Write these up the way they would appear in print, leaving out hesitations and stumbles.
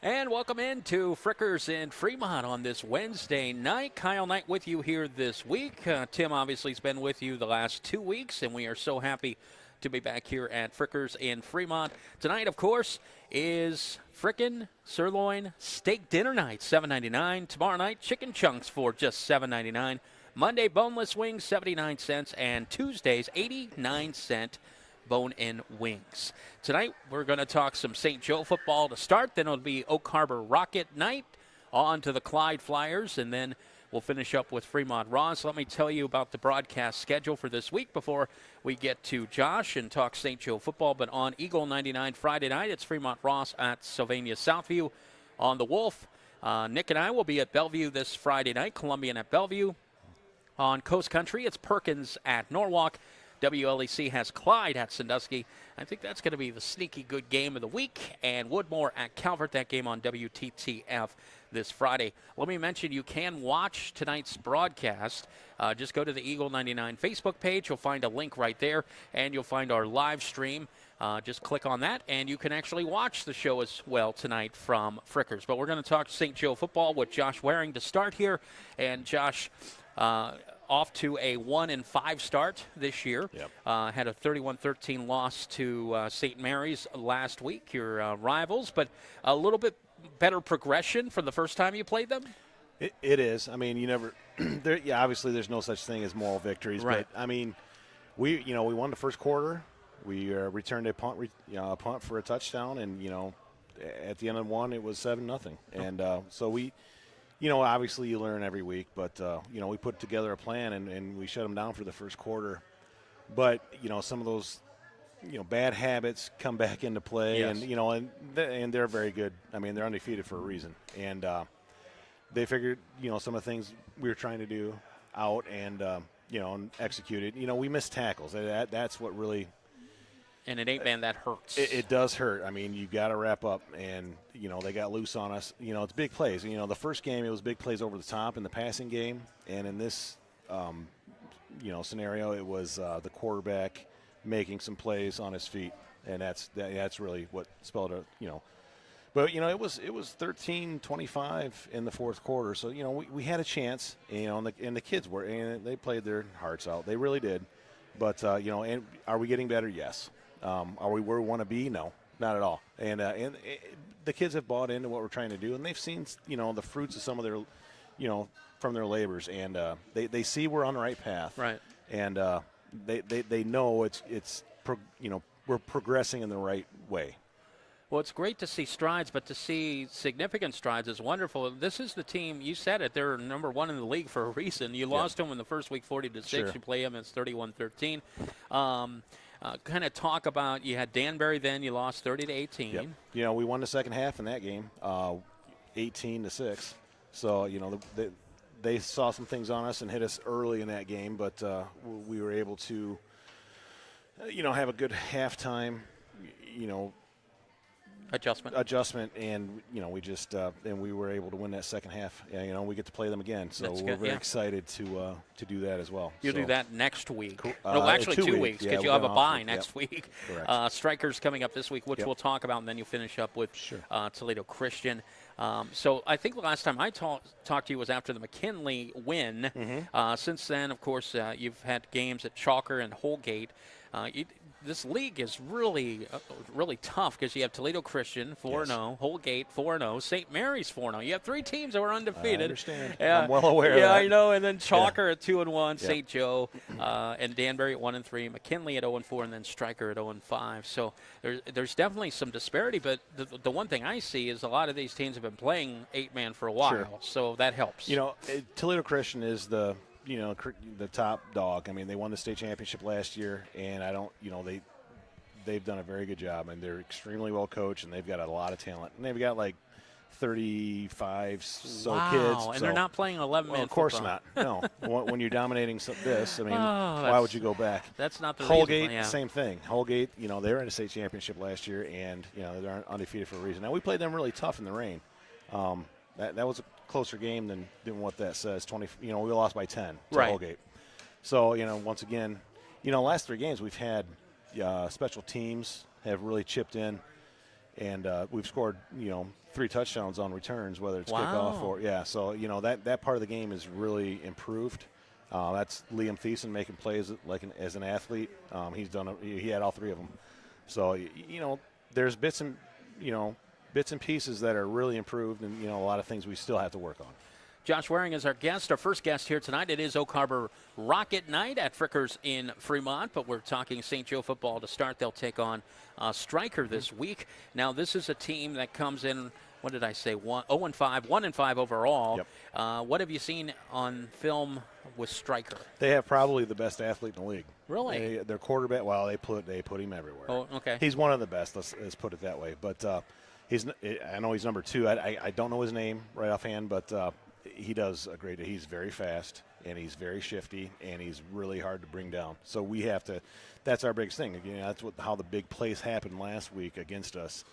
And welcome into Frickers in Fremont on this Wednesday night. Kyle Knight with you here this week. Tim obviously has been with you the last 2 weeks, and we are so happy to be back here at Frickers in Fremont. Tonight, of course, is frickin' sirloin steak dinner night, $7.99. Tomorrow night, chicken chunks for just $7.99. Monday, boneless wings, 79 cents, and Tuesdays, 89-cent bone-in wings. Tonight, we're going to talk some St. Joe football to start. Then it'll be Oak Harbor Rocket night, on to the Clyde Flyers, and then we'll finish up with Fremont Ross. Let me tell you about the broadcast schedule for this week before we get to Josh and talk St. Joe football. But on Eagle 99 Friday night, it's Fremont Ross at Sylvania Southview. On the Wolf, Nick and I will be at Bellevue this Friday night, Columbian at Bellevue. On Coast Country, it's Perkins at Norwalk. WLEC has Clyde at Sandusky. I think that's going to be the sneaky good game of the week. And Woodmore at Calvert, that game on WTTF this Friday. Let me mention you can watch tonight's broadcast. Just go to the Eagle 99 Facebook page. You'll find a link right there, and you'll find our live stream. Just click on that, and you can actually watch the show as well tonight from Frickers. But we're going to talk St. Joe football with Josh Waring to start here. And Josh, off to a 1-5 start this year. Yep. Had a 31-13 loss to St. Mary's last week, your rivals, but a little bit better progression from the first time you played them? It is. I mean, you never obviously there's no such thing as moral victories, right. But I mean, we won the first quarter. We returned a punt for a touchdown, and at the end of one it was 7-0. And so we obviously you learn every week, but, we put together a plan and we shut them down for the first quarter. But, some of those, bad habits come back into play. Yes. And they're very good. I mean, they're undefeated for a reason. And they figured, some of the things we were trying to do out and, and executed. We missed tackles. That's what really – and an 8-man, that hurts. It does hurt. I mean, you got to wrap up, and, they got loose on us. It's big plays. The first game, it was big plays over the top in the passing game. And in this, scenario, it was the quarterback making some plays on his feet. And that's really what spelled it, But, it was 13-25 in the fourth quarter. So, we had a chance, and the kids were, and they played their hearts out. They really did. But, and are we getting better? Yes. Are we where we want to be? No, not at all. And the kids have bought into what we're trying to do, and they've seen, the fruits of some of their, from their labors, and they see we're on the right path. Right. And they know we're progressing in the right way. Well, it's great to see strides, but to see significant strides is wonderful. This is the team, you said it, they're number one in the league for a reason. You lost them in the first week 40-6. Sure. You play them, it's 31-13. Kind of talk about, you had Danbury then, you lost 30-18. Yep. We won the second half in that game, 18-6. So, they saw some things on us and hit us early in that game, but we were able to, have a good halftime, adjustment, and we just and we were able to win that second half. We get to play them again, so we're very excited to do that as well. You'll do that next week. Cool. No, actually 2 weeks, because you'll have a bye next week. Correct. Strikers coming up this week, which we'll talk about, and then you'll finish up with Toledo Christian. So I think the last time I talked to you was after the McKinley win. Mm-hmm. Since then, of course, you've had games at Chalker and Holgate. This league is really, really tough because you have Toledo Christian 4-0, Holgate 4-0, St. Mary's 4-0. You have three teams that were undefeated. I understand. I'm well aware of that. Yeah, I know. And then Chalker at 2-1, Yeah. St. Joe, and Danbury at 1-3, McKinley at 0-4, and then Stryker at 0-5. So there's definitely some disparity. But the one thing I see is a lot of these teams have been playing 8-man for a while, so that helps. Toledo Christian is the top dog. I mean, they won the state championship last year, and they've done a very good job, and they're extremely well coached, and they've got a lot of talent. And they've got like 35 kids. And they're not playing 11-man Well, of course not. No. When you're dominating this, I mean, why would you go back? That's not the Holgate, reason. same thing. Holgate, they were in a state championship last year, and, they're undefeated for a reason. Now, we played them really tough in the rain. That was a closer game than what that says. We lost by 10 to Holgate. So, once again, last three games we've had special teams have really chipped in, and we've scored, 3 touchdowns on returns, whether it's Wow. kickoff or So that part of the game is really improved. That's Liam Thiessen making plays as an athlete. He had all 3 of them. So there's bits and pieces that are really improved, and a lot of things we still have to work on. Josh Waring is our guest, our first guest here tonight. It is Oak Harbor Rocket Night at Frickers in Fremont, but we're talking St. Joe football to start. They'll take on Stryker this week. Now, this is a team that comes in, what did I say, 0-5, 1-5 overall. Yep. What have you seen on film with Stryker? They have probably the best athlete in the league. Really? Their quarterback, well, they put him everywhere. Oh, okay. He's one of the best, let's put it that way. But I know he's number 2. I don't know his name right offhand, but he does a great. He's very fast, and he's very shifty, and he's really hard to bring down. So we have to. That's our biggest thing. Again, that's how the big plays happened last week against us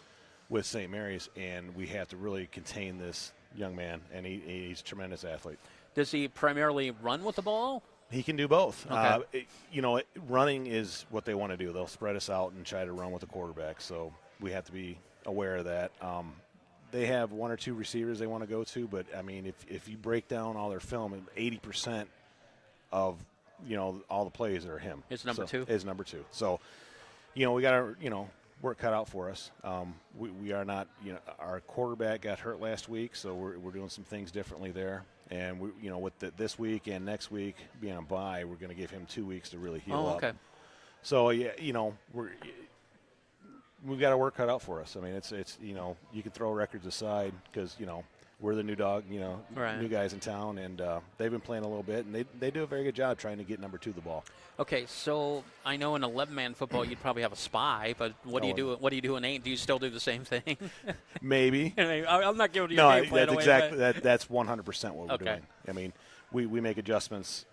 with St. Mary's, and we have to really contain this young man, and he's a tremendous athlete. Does he primarily run with the ball? He can do both. Okay. Running is what they want to do. They'll spread us out and try to run with the quarterback. So we have to be aware of that. They have 1 or 2 receivers they want to go to, but I mean, if you break down all their film, 80% of all the plays are him. It's number 2. Is number 2. So we got our work cut out for us. We are not. Our quarterback got hurt last week, so we're doing some things differently there. And with this week and next week being a bye, we're going to give him 2 weeks to really heal up. Okay. So we've got our work cut out for us. I mean, it's you can throw records aside because we're the new dog, Right. new guys in town, and they've been playing a little bit, and they do a very good job trying to get number 2 the ball. Okay, so I know in 11-man football you'd probably have a spy, but what do you do? What do you do in 8? Do you still do the same thing? Maybe. I'm not giving you No, your game plan that's away, exactly but- that's 100% what we're Okay. doing. I mean, we make adjustments,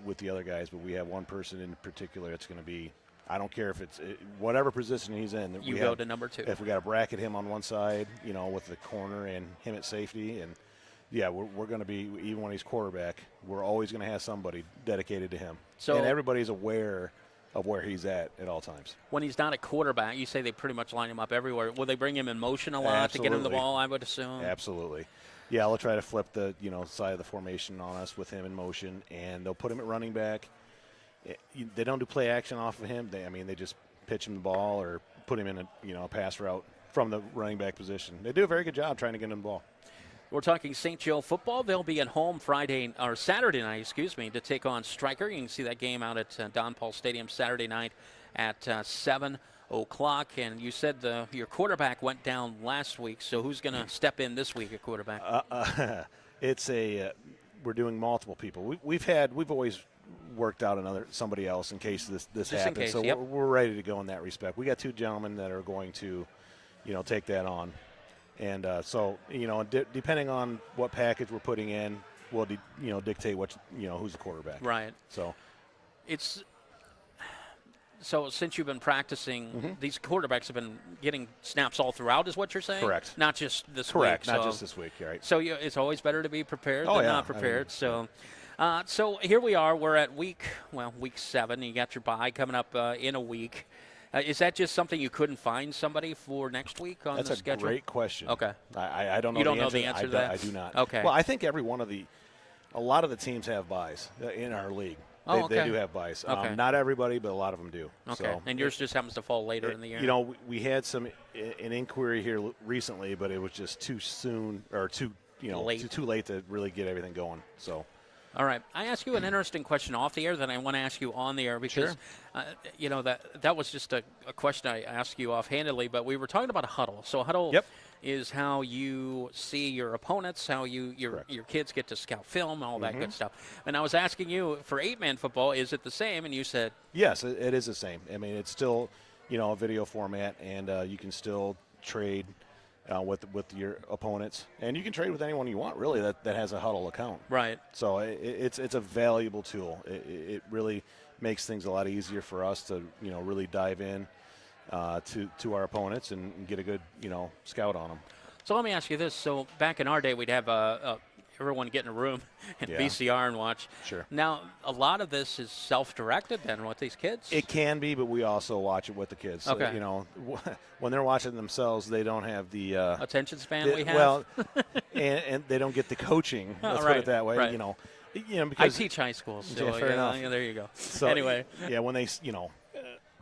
with the other guys, but we have one person in particular that's going to be. I don't care if it's whatever position he's in. You go to number 2. If we got to bracket him on one side, with the corner and him at safety, and we're going to be, even when he's quarterback, we're always going to have somebody dedicated to him. So- and everybody's aware of where he's at all times. When he's not a quarterback, you say they pretty much line him up everywhere. Will they bring him in motion a lot to get him the Absolutely. ball, I would assume? Absolutely. Yeah, they'll try to flip the side of the formation on us with him in motion, and they'll put him at running back. They don't do play action off of him. They just pitch him the ball or put him in a pass route from the running back position. They do a very good job trying to get him the ball. We're talking St. Joe football. They'll be at home Saturday night, to take on Stryker. You can see that game out at Don Paul Stadium Saturday night at 7 o'clock. And you said your quarterback went down last week, so who's going to step in this week at quarterback? We're doing multiple people. We've always worked out somebody else in case this Just in happens. case, So yep. we're ready to go in that respect. We got 2 gentlemen that are going to, take that on, and depending on what package we're putting in, will dictate who's the quarterback. Right. So since you've been practicing, these quarterbacks have been getting snaps all throughout, is what you're saying? Correct. Not just this Correct. week. Not just this week. Right. So it's always better to be prepared Oh, than yeah. not prepared. So here we are. We're at week 7. You got your bye coming up in a week. Is that just something you couldn't find somebody for next week on That's the schedule? That's a great question. Okay. I don't know. You don't the know answer. the answer to that? I do not. Okay. Well, I think a lot of the teams have buys in our league. Okay. They do have buys. Okay. Not everybody, but a lot of them do. Okay. So, And yours just happens to fall later in the year? We had an inquiry here recently, but it was just too soon or too Late. too late to really get everything going. So. All right. I asked you an interesting question off the air that I want to ask you on the air because, Sure. that was just a question I asked you offhandedly, but we were talking about a huddle. So a huddle Yep. is how you see your opponents, how your kids get to scout film, all that good stuff. And I was asking you, for 8-man football, is it the same? And you said, Yes, it is the same. I mean, it's still, a video format, and you can still trade with your opponents, and you can trade with anyone you want, really, that has a huddle account. right. So it's a valuable tool. It really makes things a lot easier for us to really dive in to our opponents and get a good scout on them. So let me ask you this. So back in our day, we'd have everyone get in a room and Yeah. VCR and watch. Sure. Now, a lot of this is self-directed then with these kids? It can be, but we also watch it with the kids. Okay. You know, when they're watching themselves, they don't have the attention span we have? Well, and they don't get the coaching. Let's put right, it that way. right. You know, I because teach high school, so Yeah, fair enough. there you go. so, anyway, yeah, when they,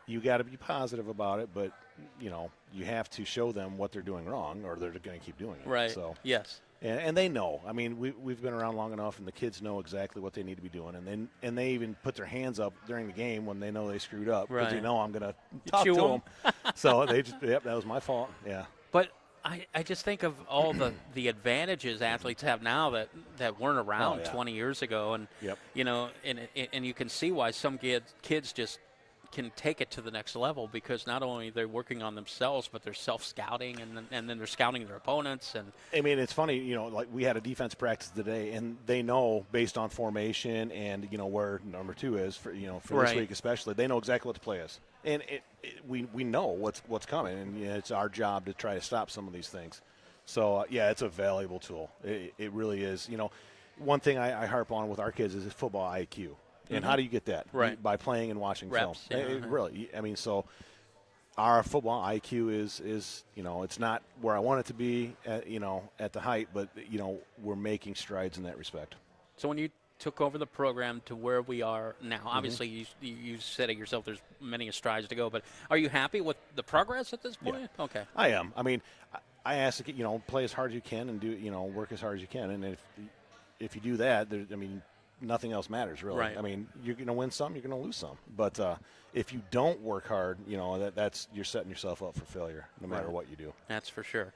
you got to be positive about it, but you have to show them what they're doing wrong, or they're going to keep doing it. right. So Yes. and they know. I mean, we've been around long enough, and the kids know exactly what they need to be doing, and they even put their hands up during the game when they know they screwed up because Right. I'm going to talk chew to 'em. them. So they just, yep, that was my fault. Yeah. But I just think of all the advantages athletes have now that weren't around Oh, yeah. 20 years ago, and Yep. and you can see why some kids just can take it to the next level because not only they're working on themselves, but they're self-scouting, and then they're scouting their opponents. And I mean, it's funny, like we had a defense practice today, and they know based on formation and where number 2 is for for Right. this week especially. They know exactly what the play is, and we know what's coming, and it's our job to try to stop some of these things. So yeah, it's a valuable tool. It really is. One thing I harp on with our kids is football IQ. And how do you get that? Right. By playing and watching Reps, film. yeah. Really, I mean, so our football IQ is it's not where I want it to be at the height, but we're making strides in that respect. so when you took over the program to where we are now, Mm-hmm. obviously you said it yourself, there's many strides to go, but are you happy with the progress at this point? Yeah. Okay. I am. I mean, I ask the kid, play as hard as you can and do work as hard as you can, and if you do that, nothing else matters really. Right. I mean, you're going to win some, you're going to lose some. But if you don't work hard, that's you're setting yourself up for failure, no matter Right. what you do. That's for sure.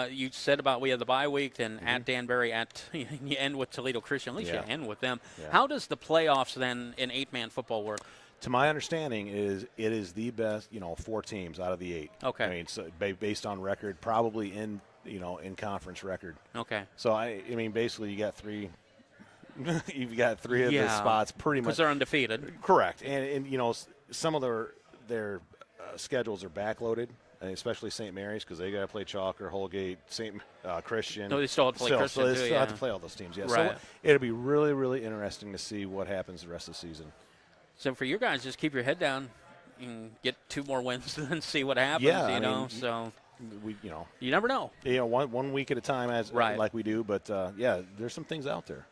You said about we had the bye week, then at Danbury, you end with Toledo Christian. At least Yeah. you end with them. Yeah. How does the playoffs then in 8-man football work? To my understanding, it is the best 4 teams out of the 8. Okay. I mean, so based on record, probably in in conference record. Okay. So I mean, basically, you got 3. You've got 3 of the Yeah. spots pretty Because much. they're undefeated. Correct, and some of their schedules are backloaded, and especially St. Mary's because they got to play Chalker, Holgate, St. Christian. No, they still have to play Christian, so they too, still have yeah. to play all those teams. Yeah, Right. so it'll be really, really interesting to see what happens the rest of the season. So for you guys, just keep your head down and get 2 more wins and see what happens. Yeah, I mean, so We you never know. one week at a time Right. like we do, but yeah, there's some things out there.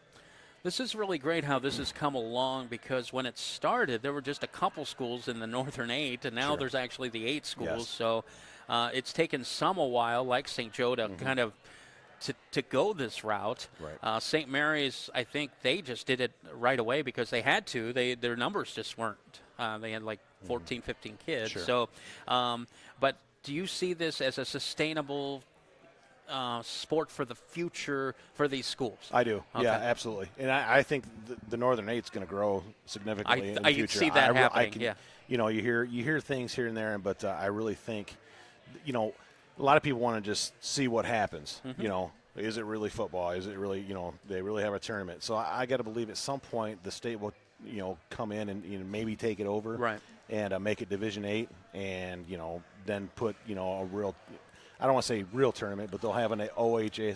This is really great how this has come along because when it started, there were just a couple schools in the Northern 8, and now Sure. there's actually the 8 schools. Yes. So it's taken some a while, like St. Joe, to kind of to go this route. Right. St. Mary's, I think they just did it right away because they had to. Their numbers just weren't. They had like 14, 15 kids. Sure. So, but do you see this as a sustainable sport for the future for these schools? I do. Okay. Yeah, absolutely. And I think the Northern 8's going to grow significantly in the I future. see that happening, can, yeah. You hear things here and there, but I really think, a lot of people want to just see what happens. Mm-hmm. Is it really football? Is it really, they really have a tournament? So I got to believe at some point the state will, come in and maybe take it over. Right. And make it Division 8 and, then put, a real, I don't want to say real tournament, but they'll have an OHA,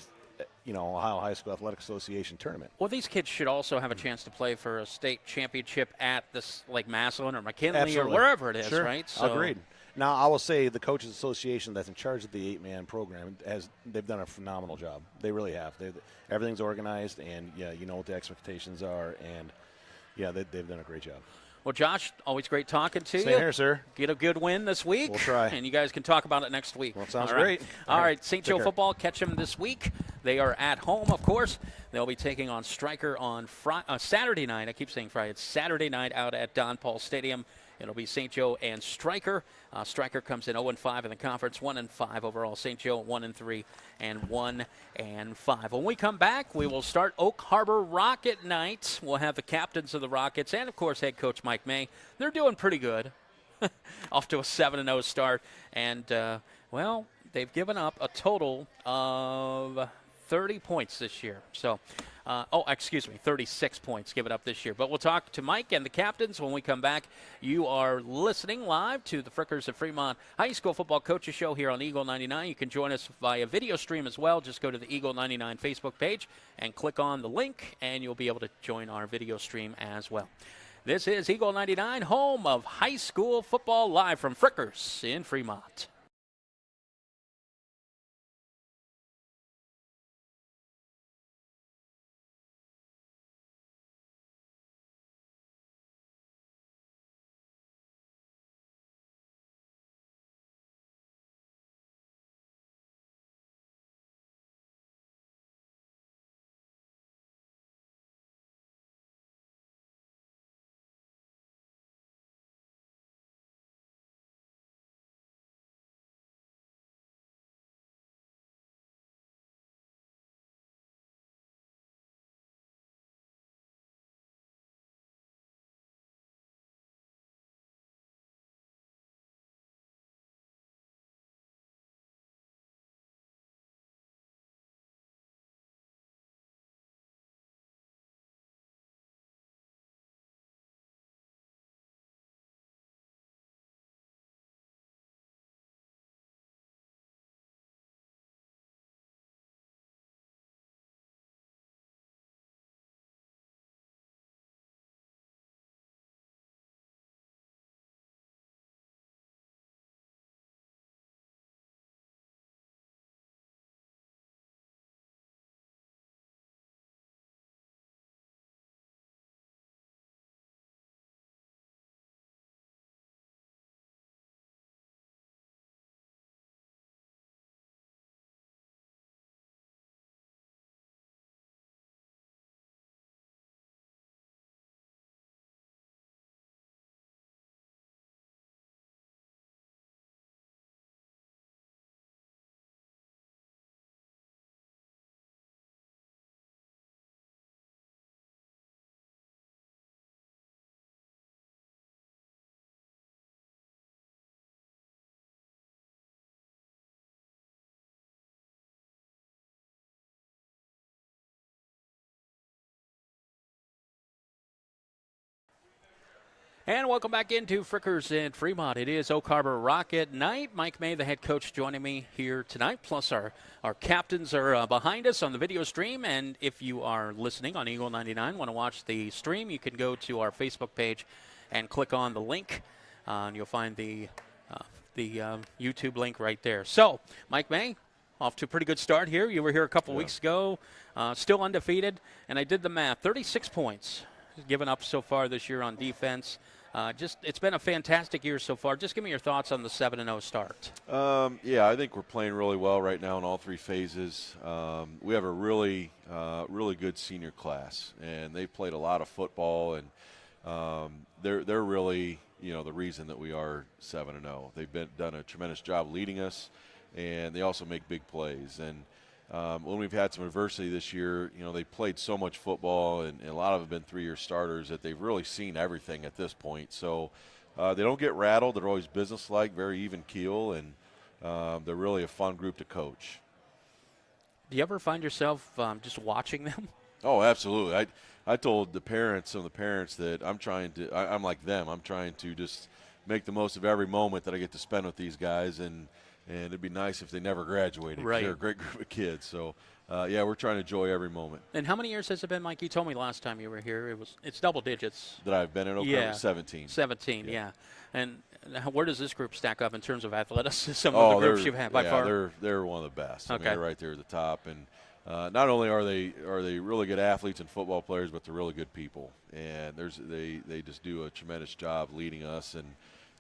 Ohio High School Athletic Association tournament. Well, these kids should also have a chance to play for a state championship at this, like Massillon or McKinley Absolutely. or wherever it is, Sure. right? Agreed. Now, I will say the Coaches Association that's in charge of the 8-man program they've done a phenomenal job. They really have. Everything's organized, and yeah, you know what the expectations are, and yeah, they've done a great job. Well, Josh, always great talking to Same you. here, sir. Get a good win this week. We'll try. And you guys can talk about it next week. Well, sounds All right. great. All right, St. Take Joe care. football, catch them this week. They are at home, of course. They'll be taking on Stryker on Saturday night. I keep saying Friday. It's Saturday night out at Don Paul Stadium. It'll be St. Joe and Stryker. Stryker comes in 0-5 in the conference, 1-5 overall. St. Joe 1-3 and 1-5. When we come back, we will start Oak Harbor Rocket Night. We'll have the captains of the Rockets and, of course, head coach Mike May. They're doing pretty good. Off to a 7-0 start. And, well, they've given up a total of 30 points this year. So Excuse me, 36 points given up this year. But we'll talk to Mike and the captains when we come back. You are listening live to the Frickers at Fremont High School Football Coaches Show here on Eagle 99. You can join us via video stream as well. Just go to the Eagle 99 Facebook page and click on the link, and you'll be able to join our video stream as well. This is Eagle 99, home of high school football, live from Frickers in Fremont. And welcome back into Frickers in Fremont. It is Oak Harbor Rocket night. Mike May, the head coach, joining me here tonight. Plus our captains are behind us on the video stream. And if you are listening on Eagle 99, want to watch the stream, you can go to our Facebook page and click on the link. And you'll find the YouTube link right there. So, Mike May, off to a pretty good start here. You were here a couple weeks ago, still undefeated. And I did the math, 36 points given up so far this year on defense. It's been a fantastic year so far. Just give me your thoughts on the 7-0 start. I think we're playing really well right now in all three phases. We have a really good senior class, and they played a lot of football, and they're really the reason that we are 7-0. They've done a tremendous job leading us, and they also make big plays. And when we've had some adversity this year, they played so much football, and a lot of them have been 3-year starters that they've really seen everything at this point. So they don't get rattled. They're always businesslike, very even keel, and they're really a fun group to coach. Do you ever find yourself just watching them? Oh, absolutely. I told some of the parents that I'm like them. I'm trying to just make the most of every moment that I get to spend with these guys, and it'd be nice if they never graduated. Right. They're a great group of kids. So, we're trying to enjoy every moment. And how many years has it been, Mike? You told me last time you were here it's double digits. That I've been in Oak Harbor? 17. 17, yeah. And where does this group stack up in terms of athleticism of the groups you've had by far? They're one of the best. Okay. I mean, they're right there at the top. And not only are they really good athletes and football players, but they're really good people. And they just do a tremendous job leading us, and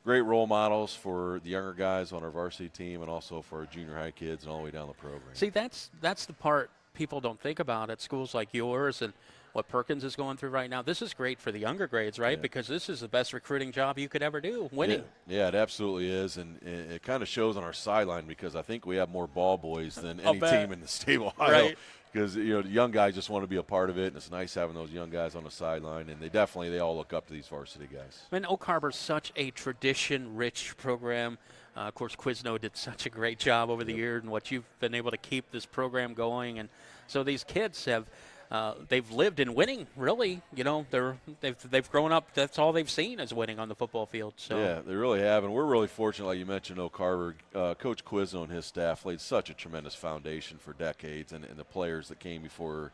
great role models for the younger guys on our varsity team, and also for our junior high kids and all the way down the program. See, that's the part people don't think about at schools like yours and what Perkins is going through right now. This is great for the younger grades, right? Yeah. Because this is the best recruiting job you could ever do, winning. Yeah, it absolutely is, and it kind of shows on our sideline, because I think we have more ball boys than any team in the state of Ohio. Right. Because the young guys just want to be a part of it, and it's nice having those young guys on the sideline, and they all look up to these varsity guys. And Oak Harbor's such a tradition-rich program. Of course, Quizno did such a great job over the years, and what you've been able to keep this program going. And so these kids have they've lived in winning. Really, they've grown up. That's all they've seen is winning on the football field. So yeah, they really have, and we're really fortunate. Like you mentioned, Oak Harbor, Coach Quizno and his staff laid such a tremendous foundation for decades, and the players that came before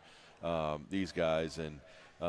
these guys, and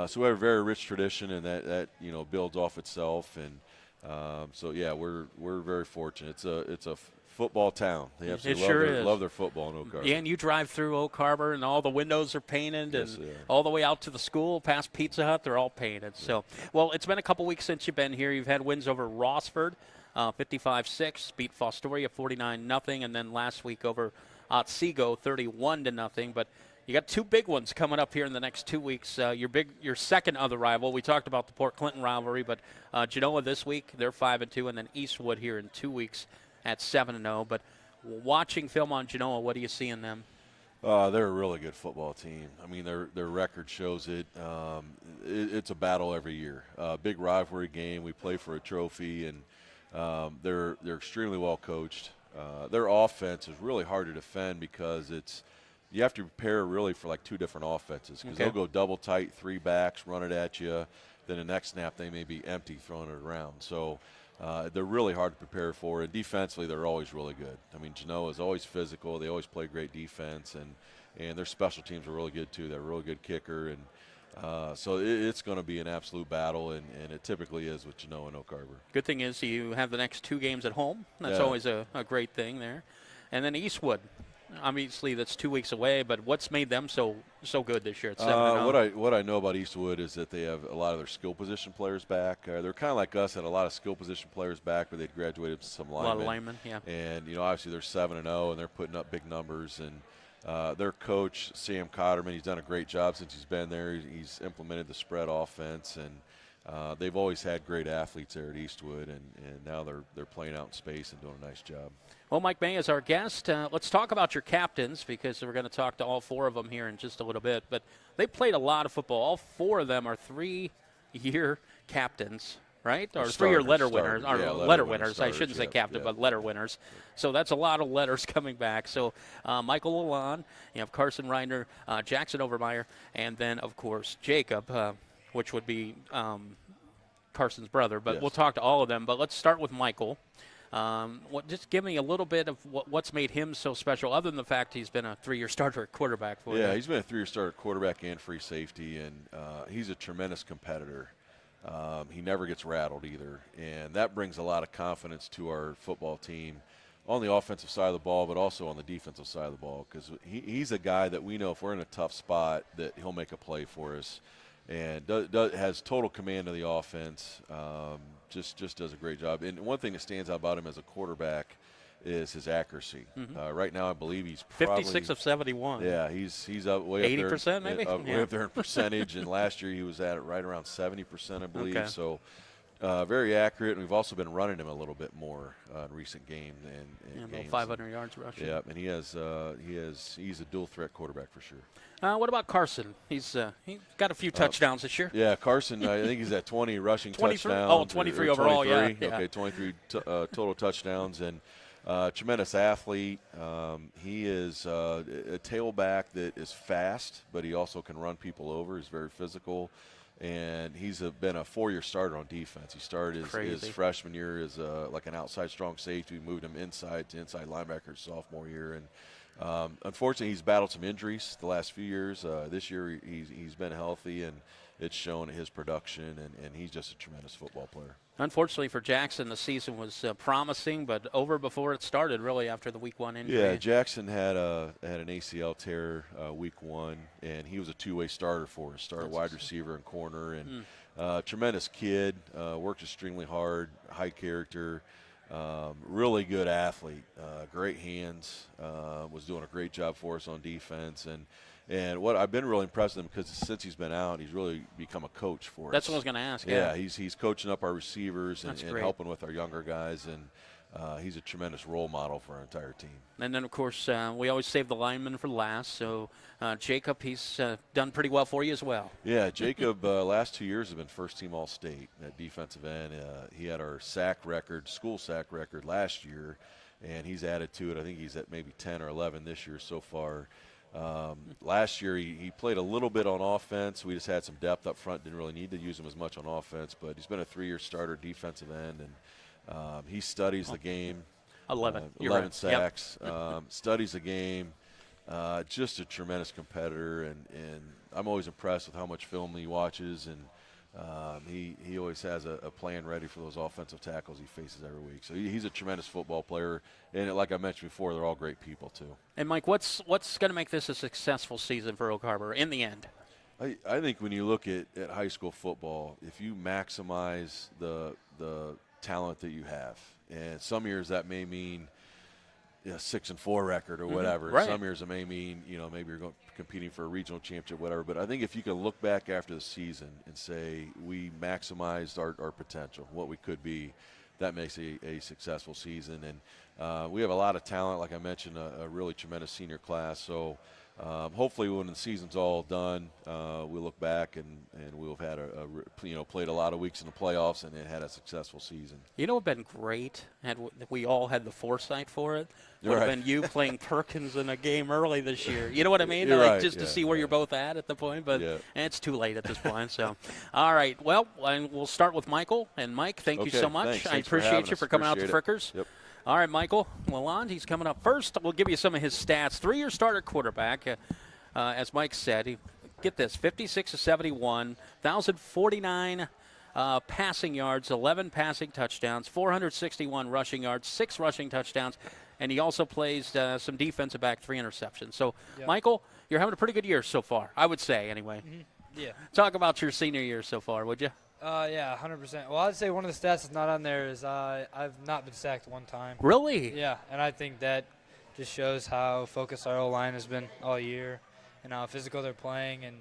so we have a very rich tradition, and that builds off itself, and so yeah, we're very fortunate. It's a football town. They absolutely love their football in Oak Harbor. Yeah, and you drive through Oak Harbor, and all the windows are painted, Yes, and all the way out to the school, past Pizza Hut, they're all painted. Yeah. So, well, it's been a couple weeks since you've been here. You've had wins over Rossford, 55-6, beat Fostoria 49-0, and then last week over Otsego 31-0. But you got two big ones coming up here in the next 2 weeks. Your second other rival. We talked about the Port Clinton rivalry, but Genoa this week, they're 5-2, and then Eastwood here in 2 weeks at 7-0. But watching film on Genoa, what do you see in them? They're a really good football team. I mean, their record shows it. It's a battle every year. Big rivalry game. We play for a trophy, and they're extremely well coached. Their offense is really hard to defend because you have to prepare really for like two different offenses because they'll go double tight, three backs, run it at you. Then the next snap they may be empty, throwing it around. So they're really hard to prepare for, and defensively they're always really good. I mean, Genoa is always physical. They always play great defense, and their special teams are really good too. They're a really good kicker, and so it's going to be an absolute battle, and it typically is with Genoa and Oak Harbor. Good thing is you have the next two games at home. That's always a great thing there. And then Eastwood. Obviously, that's 2 weeks away, but what's made them so good this year at 7-0? What I know about Eastwood is that they have a lot of their skill position players back. They're kind of like us, had a lot of skill position players back, but they'd graduated to some linemen. A lot of linemen, yeah. And, obviously they're 7-0, and they're putting up big numbers. And their coach, Sam Cotterman, he's done a great job since he's been there. He's implemented the spread offense, and they've always had great athletes there at Eastwood, and now they're playing out in space and doing a nice job. Well, Mike May is our guest. Let's talk about your captains because we're going to talk to all four of them here in just a little bit. But they played a lot of football. All four of them are 3-year captains, right? Or 3-year letter winners. Or letter winners. I shouldn't say captain, but letter winners. So that's a lot of letters coming back. So Michael Lalonde, you have Carson Reiner, Jackson Overmeyer, and then, of course, Jacob, which would be Carson's brother. But we'll talk to all of them. But let's start with Michael. Just give me a little bit of what's made him so special, other than the fact he's been a 3-year starter at quarterback for you. Yeah, he's been a 3-year starter at quarterback and free safety, and he's a tremendous competitor. He never gets rattled either, and that brings a lot of confidence to our football team on the offensive side of the ball, but also on the defensive side of the ball, because he's a guy that we know if we're in a tough spot that he'll make a play for us, and has total command of the offense. Just does a great job. And one thing that stands out about him as a quarterback is his accuracy. Right now, I believe he's probably 56 of 71. Yeah, he's up way 80%, up there, maybe. Way up there in percentage. And last year he was at it right around 70%, I believe. Okay. So very accurate. And we've also been running him a little bit more in recent games and games. 500 yards rushing. Yeah, and he's a dual threat quarterback for sure. What about Carson? He's got a few touchdowns this year. Yeah, Carson, I think he's at 20 rushing touchdowns. Oh, 23 overall, 23. Yeah. Okay, 23 total touchdowns, and tremendous athlete. He is a tailback that is fast, but he also can run people over. He's very physical, and he's been a 4-year starter on defense. He started his freshman year as like an outside strong safety. We moved him inside to inside linebacker his sophomore year, and unfortunately, he's battled some injuries the last few years. This year, he's been healthy, and it's shown his production, and he's just a tremendous football player. Unfortunately for Jackson, the season was promising, but over before it started, really, after the Week 1 injury. Yeah, Jackson had an ACL tear Week 1, and he was a two-way starter for us, started wide receiver and corner, and tremendous kid, worked extremely hard, high character. Really good athlete, great hands, was doing a great job for us on defense, and what I've been really impressed with him because since he's been out, he's really become a coach for us. That's what I was going to ask. Yeah, he's coaching up our receivers and helping with our younger guys, and he's a tremendous role model for our entire team. And then, of course, we always save the lineman for last. So Jacob, he's done pretty well for you as well. Yeah, Jacob, last 2 years have been first-team All-State at defensive end. He had our school sack record last year, and he's added to it. I think he's at maybe 10 or 11 this year so far. Last year he played a little bit on offense. We just had some depth up front. Didn't really need to use him as much on offense, but he's been a 3-year starter defensive end, and he studies the game. 11. 11 right. sacks. Studies the game. Just a tremendous competitor, and I'm always impressed with how much film he watches, and he always has a plan ready for those offensive tackles he faces every week. So he's a tremendous football player, and like I mentioned before, they're all great people too. And Mike, what's going to make this a successful season for Oak Harbor in the end? I think when you look at high school football, if you maximize the talent that you have, and some years that may mean 6-4 record or whatever. Right. Some years it may mean, maybe you're competing for a regional championship, whatever. But I think if you can look back after the season and say we maximized our potential, what we could be, that makes a successful season. And we have a lot of talent, like I mentioned, a really tremendous senior class. So hopefully when the season's all done, we'll look back and we'll have had played a lot of weeks in the playoffs and had a successful season. You know what would have been great had we all had the foresight for it? Would have been you playing Perkins in a game early this year. You know what I mean? You're right, just to see where you're both at the point, but it's too late at this point. So, all right. Well, and we'll start with Michael. And Mike, thank you so much. Thanks. I appreciate you for coming out to Frickers. Yep. All right, Michael Lalonde, he's coming up first. We'll give you some of his stats. 3-year starter quarterback, as Mike said. Get this, 56 to 71, 1,049 passing yards, 11 passing touchdowns, 461 rushing yards, 6 rushing touchdowns, and he also plays some defensive back, 3 interceptions. So, Michael, you're having a pretty good year so far, I would say, anyway. Mm-hmm. Yeah. Talk about your senior year so far, would you? Yeah, 100%. Well, I'd say one of the stats that's not on there is I've not been sacked one time. Really? Yeah, and I think that just shows how focused our O-line has been all year and how physical they're playing. And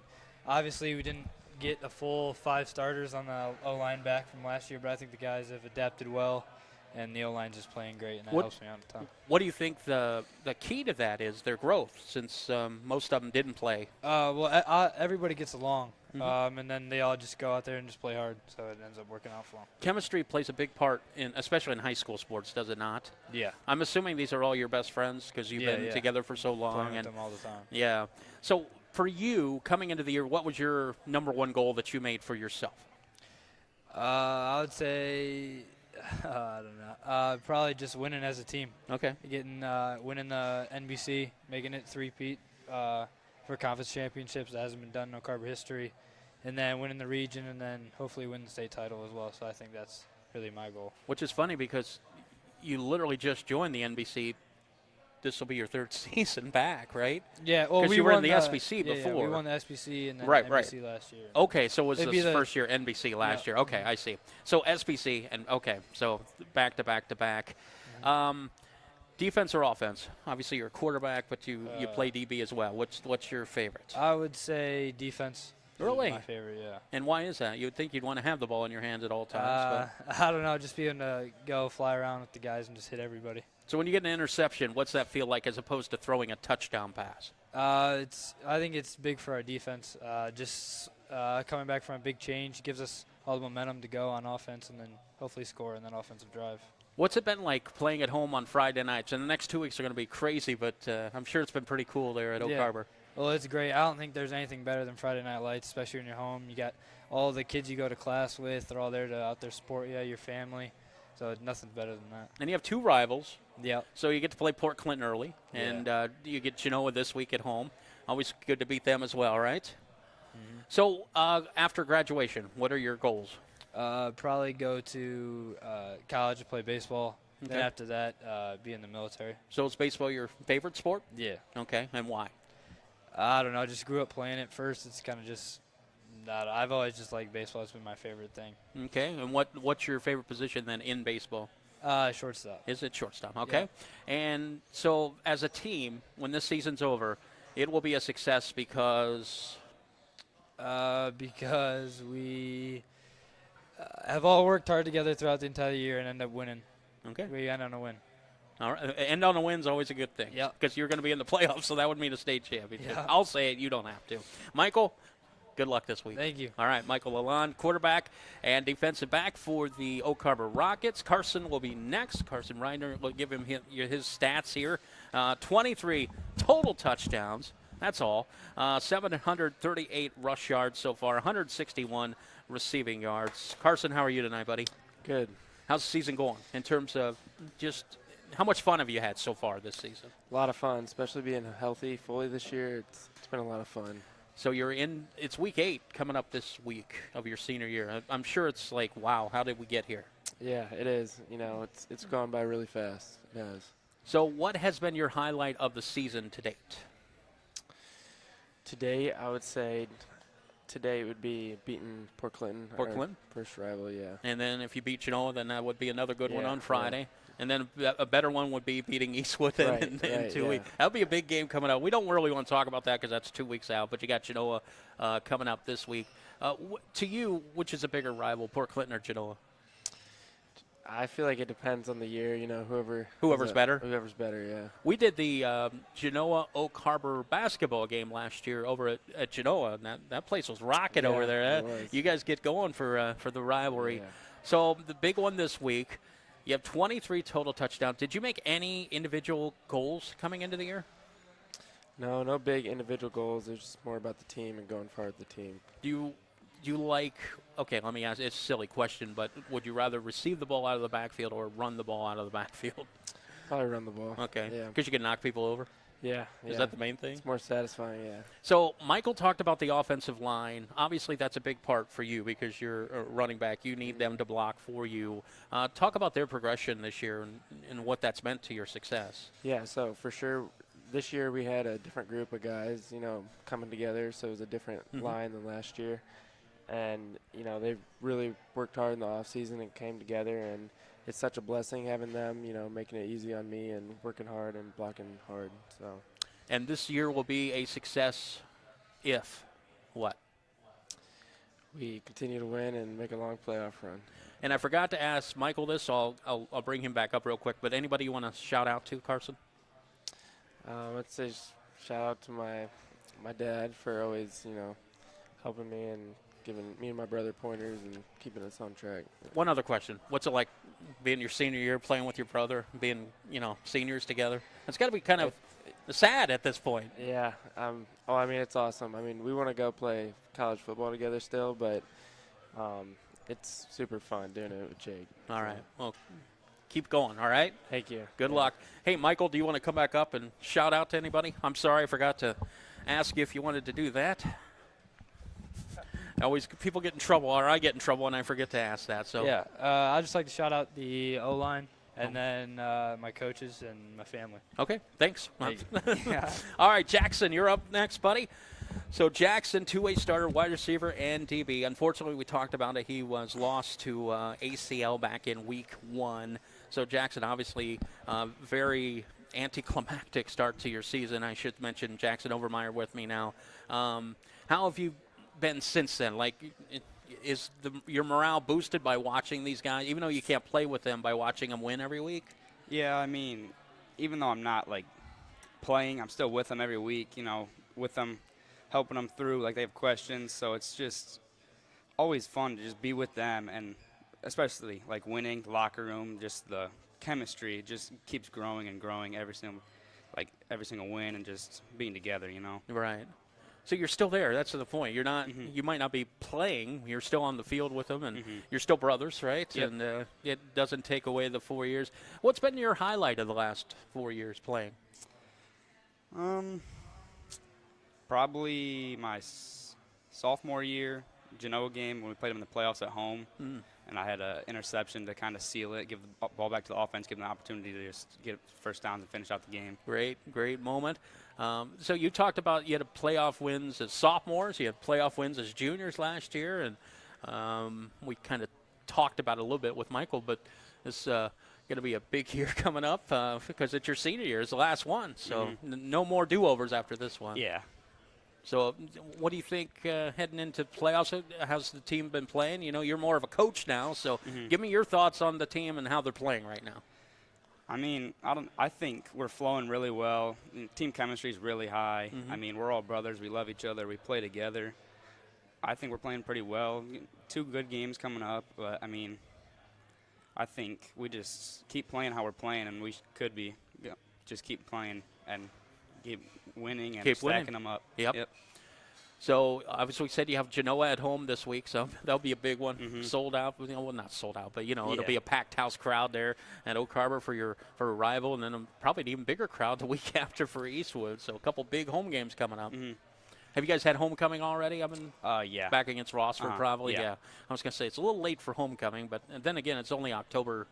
obviously we didn't get a full 5 starters on the O-line back from last year, but I think the guys have adapted well, and the O-line's just playing great, and that helps me out a ton. What do you think the key to that is, their growth, since most of them didn't play? Well, everybody gets along. And then they all just go out there and just play hard, so it ends up working out for them. Chemistry plays a big part, especially in high school sports, does it not? Yeah. I'm assuming these are all your best friends because you've been together for so long. Playing with them all the time. Yeah. So for you, coming into the year, what was your number one goal that you made for yourself? I would say, I don't know, probably just winning as a team. Okay. Winning the NBC, making it 3-peat for conference championships. That hasn't been done in Oak Harbor history. And then winning the region, and then hopefully win the state title as well. So I think that's really my goal. Which is funny because you literally just joined the NBC. This will be your 3rd season back, right? Yeah, well, we were in the SBC before. Yeah, we won the SBC and then NBC last year. Okay, so it was this first year NBC last year. Okay, I see. So SBC and so back to back to back. Defense or offense? Obviously, you're a quarterback, but you play DB as well. What's your favorite? I would say defense. Really? My favorite, yeah. And why is that? You would think you'd want to have the ball in your hands at all times. I don't know, just being able to go fly around with the guys and just hit everybody. So when you get an interception, what's that feel like as opposed to throwing a touchdown pass? I think it's big for our defense. Just coming back from a big change gives us all the momentum to go on offense and then hopefully score in that offensive drive. What's it been like playing at home on Friday nights? And the next 2 weeks are going to be crazy, but I'm sure it's been pretty cool there at Oak Harbor. Well, it's great. I don't think there's anything better than Friday Night Lights, especially when you're home. You got all the kids you go to class with. They're all there to out there support you, your family. So nothing's better than that. And you have 2 rivals. Yeah. So you get to play Port Clinton early, and you get Genoa this week at home. Always good to beat them as well, right? Mm-hmm. So after graduation, what are your goals? Probably go to college to play baseball. Okay. Then after that, be in the military. So is baseball your favorite sport? Yeah. Okay, and why? I don't know. Just grew up playing it first. It's kind of just I've always just liked baseball. It's been my favorite thing. Okay, and what's your favorite position then in baseball? Shortstop. Is it shortstop? Okay. Yeah. And so as a team, when this season's over, it will be a success because we have all worked hard together throughout the entire year and end up winning. Okay. We end on a win. All right. End on a win's always a good thing. Yeah. Because you're going to be in the playoffs, so that would mean a state championship. Yeah. I'll say it. You don't have to. Michael, good luck this week. Thank you. All right. Michael Lalonde, quarterback and defensive back for the Oak Harbor Rockets. Carson will be next. Carson Reiner will give him his stats here. 23 total touchdowns. That's all. 738 rush yards so far, 161 receiving yards. Carson, how are you tonight, buddy? Good. How's the season going in terms of just how much fun have you had so far this season? A lot of fun, especially being healthy fully this year. It's been a lot of fun. So it's week 8 coming up this week of your senior year. I'm sure it's like, wow, how did we get here? Yeah, it is. It's gone by really fast. It has. So what has been your highlight of the season to date? Today, I would say today it would be beating Port Clinton. Port our Clinton? First rival, yeah. And then if you beat Genoa, then that would be another good one Yeah, on Friday. And then a better one would be beating Eastwood in Right, 2 yeah. weeks. That would be a big game coming up. We don't really want to talk about that because that's 2 weeks out, but you got Genoa coming up this week. To you, which is a bigger rival, Port Clinton or Genoa? I feel like it depends on the year. Whoever's better? Whoever's better, yeah. We did the Genoa Oak Harbor basketball game last year over at Genoa, and that place was rocking Yeah, over there. it was. You guys get going for the rivalry. Yeah. So the big one this week, you have 23 total touchdowns. Did you make any individual goals coming into the year? No big individual goals. It's just more about the team and going far with the team. Do you like, okay, let me ask, it's a silly question, but would you rather receive the ball out of the backfield or run the ball out of the backfield? Probably run the ball. Okay, Yeah. because you can knock people over? Yeah. Is that the main thing? It's more satisfying, yeah. So Michael talked about the offensive line. Obviously, that's a big part for you because you're a running back. You need them to block for you. Talk about their progression this year and what that's meant to your success. Yeah, so for sure, this year we had a different group of guys, coming together, so it was a different line than last year. And, they've really worked hard in the off season and came together, and it's such a blessing having them, making it easy on me and working hard and blocking hard. So. And this year will be a success if what? We continue to win and make a long playoff run. And I forgot to ask Michael this, so I'll bring him back up real quick. But anybody you want to shout out to, Carson? I'd say shout out to my dad for always, helping me and giving me and my brother pointers and keeping us on track. One other question. What's it like being your senior year, playing with your brother, being, seniors together? It's got to be kind of sad at this point. Yeah. It's awesome. We want to go play college football together still, but it's super fun doing it with Jake. All right. Well, keep going, all right? Thank you. Good luck. Hey, Michael, do you want to come back up and shout out to anybody? I'm sorry, I forgot to ask you if you wanted to do that. Always people get in trouble, or I get in trouble, and I forget to ask that. So Yeah, I'd just like to shout out the O-line and then my coaches and my family. Okay, thanks. Yeah. All right, Jackson, you're up next, buddy. So Jackson, two-way starter, wide receiver, and DB. Unfortunately, we talked about it. He was lost to ACL back in week 1. So Jackson, obviously, very anticlimactic start to your season. I should mention Jackson Overmeyer with me now. How have you been since then? Like, is your morale boosted by watching these guys, even though you can't play with them, by watching them win every week? Yeah, even though I'm not playing, I'm still with them every week. With them, helping them through. Like, they have questions, so it's just always fun to just be with them, and especially winning, the locker room, just the chemistry just keeps growing and growing every single win, and just being together. Right. So you're still there. That's the point. You're not. You might not be playing. You're still on the field with them, and you're still brothers, right? Yep. And it doesn't take away the 4 years. What's been your highlight of the last 4 years playing? Probably my sophomore year, Genoa game, when we played them in the playoffs at home, and I had an interception to kind of seal it, give the ball back to the offense, give them the opportunity to just get first downs and finish out the game. Great moment. So you talked about you had playoff wins as sophomores. You had playoff wins as juniors last year, and we kind of talked about it a little bit with Michael, but this going to be a big year coming up because it's your senior year. It's the last one, so no more do-overs after this one. Yeah. So what do you think heading into playoffs? How's the team been playing? You're more of a coach now, so give me your thoughts on the team and how they're playing right now. I think we're flowing really well. Team chemistry is really high. We're all brothers. We love each other. We play together. I think we're playing pretty well. 2 good games coming up, but I think we just keep playing how we're playing, and we could be just keep playing and keep winning and Keep stacking winning. them up. Yep. So obviously, we said you have Genoa at home this week, so that'll be a big one. Mhm. Sold out, well, not sold out, but it'll Yeah. be a packed house crowd there at Oak Harbor for a rival, and then probably an even bigger crowd the week after for Eastwood. So a couple big home games coming up. Mhm. Have you guys had homecoming already? I mean, Yeah. back against Rossford, probably. yeah. I was gonna say it's a little late for homecoming, but and then again, it's only October.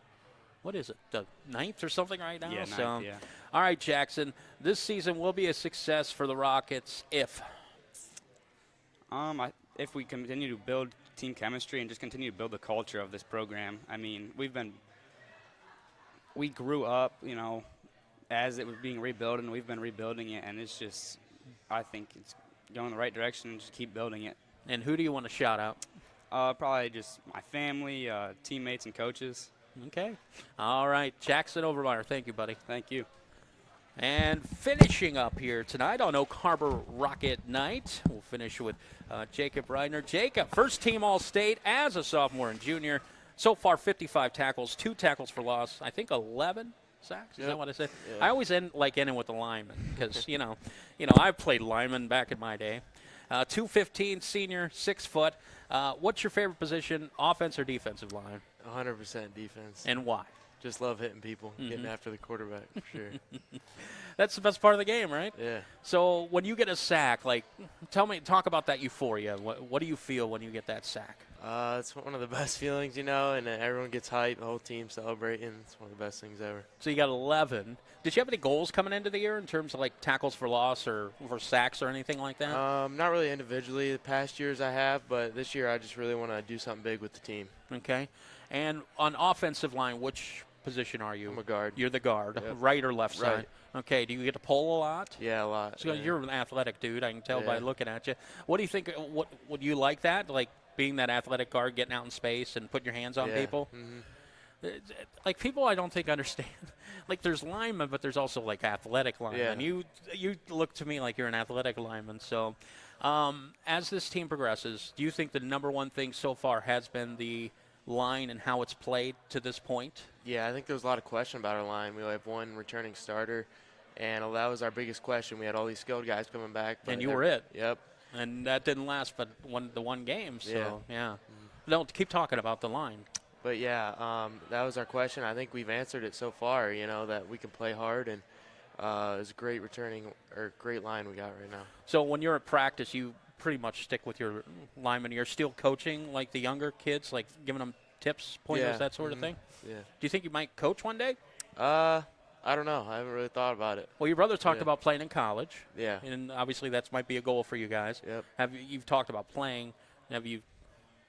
What is it? The 9th or something right now. Yeah, So, 9th, yeah. all right, Jackson. This season will be a success for the Rockets if. If we continue to build team chemistry and just continue to build the culture of this program. I mean, we grew up, as it was being rebuilt, and we've been rebuilding it, and it's just, I think it's going the right direction, and just keep building it. And who do you want to shout out? Probably just my family, teammates, and coaches. Okay. All right, Jackson Overmeyer. Thank you, buddy. Thank you. And finishing up here tonight on Oak Harbor Rocket Night, we'll finish with Jacob Reidner. Jacob, first team All-State as a sophomore and junior. So far, 55 tackles, 2 tackles for loss. I think 11 sacks. Is that what I said? Yeah. I always ending with the lineman because I played lineman back in my day. 215 senior, 6 foot. What's your favorite position, offense or defensive line, 100% defense. and why? Just love hitting people, getting after the quarterback for sure. That's the best part of the game, right? Yeah. So when you get a sack, talk about that euphoria. What do you feel when you get that sack? It's one of the best feelings, and everyone gets hyped, the whole team celebrating. It's one of the best things ever. So you got 11. Did you have any goals coming into the year in terms of tackles for loss or for sacks or anything like that? Not really individually. The past years I have, but this year I just really want to do something big with the team. Okay. And on offensive line, which position are you? I'm a guard. You're the guard, Yep. right or left side? Right. Okay. Do you get to pull a lot? Yeah, a lot. So yeah. you're an athletic dude. I can tell by Yeah. looking at you. What do you think? What would you like that? Like being that athletic guard, getting out in space and putting your hands on Yeah. people? Mm-hmm. People I don't think understand. There's linemen, but there's also athletic linemen. Yeah. You look to me like you're an athletic lineman. So, as this team progresses, do you think the number one thing so far has been the line and how it's played to this point? Yeah, I think there was a lot of question about our line. We only have one returning starter, and that was our biggest question. We had all these skilled guys coming back. And you were it. Yep. And that didn't last but the one game. So Yeah. Don't keep talking about the line. But yeah, that was our question. I think we've answered it so far. That we can play hard, and it's a great great line we got right now. So when you're at practice, you pretty much stick with your linemen. You're still coaching the younger kids, giving them tips, pointers, Yeah. that sort of thing. Yeah. Do you think you might coach one day? I don't know. I haven't really thought about it. Well, your brother talked Yeah. about playing in college, Yeah. and obviously that might be a goal for you guys. Yep. You've talked about playing? Have you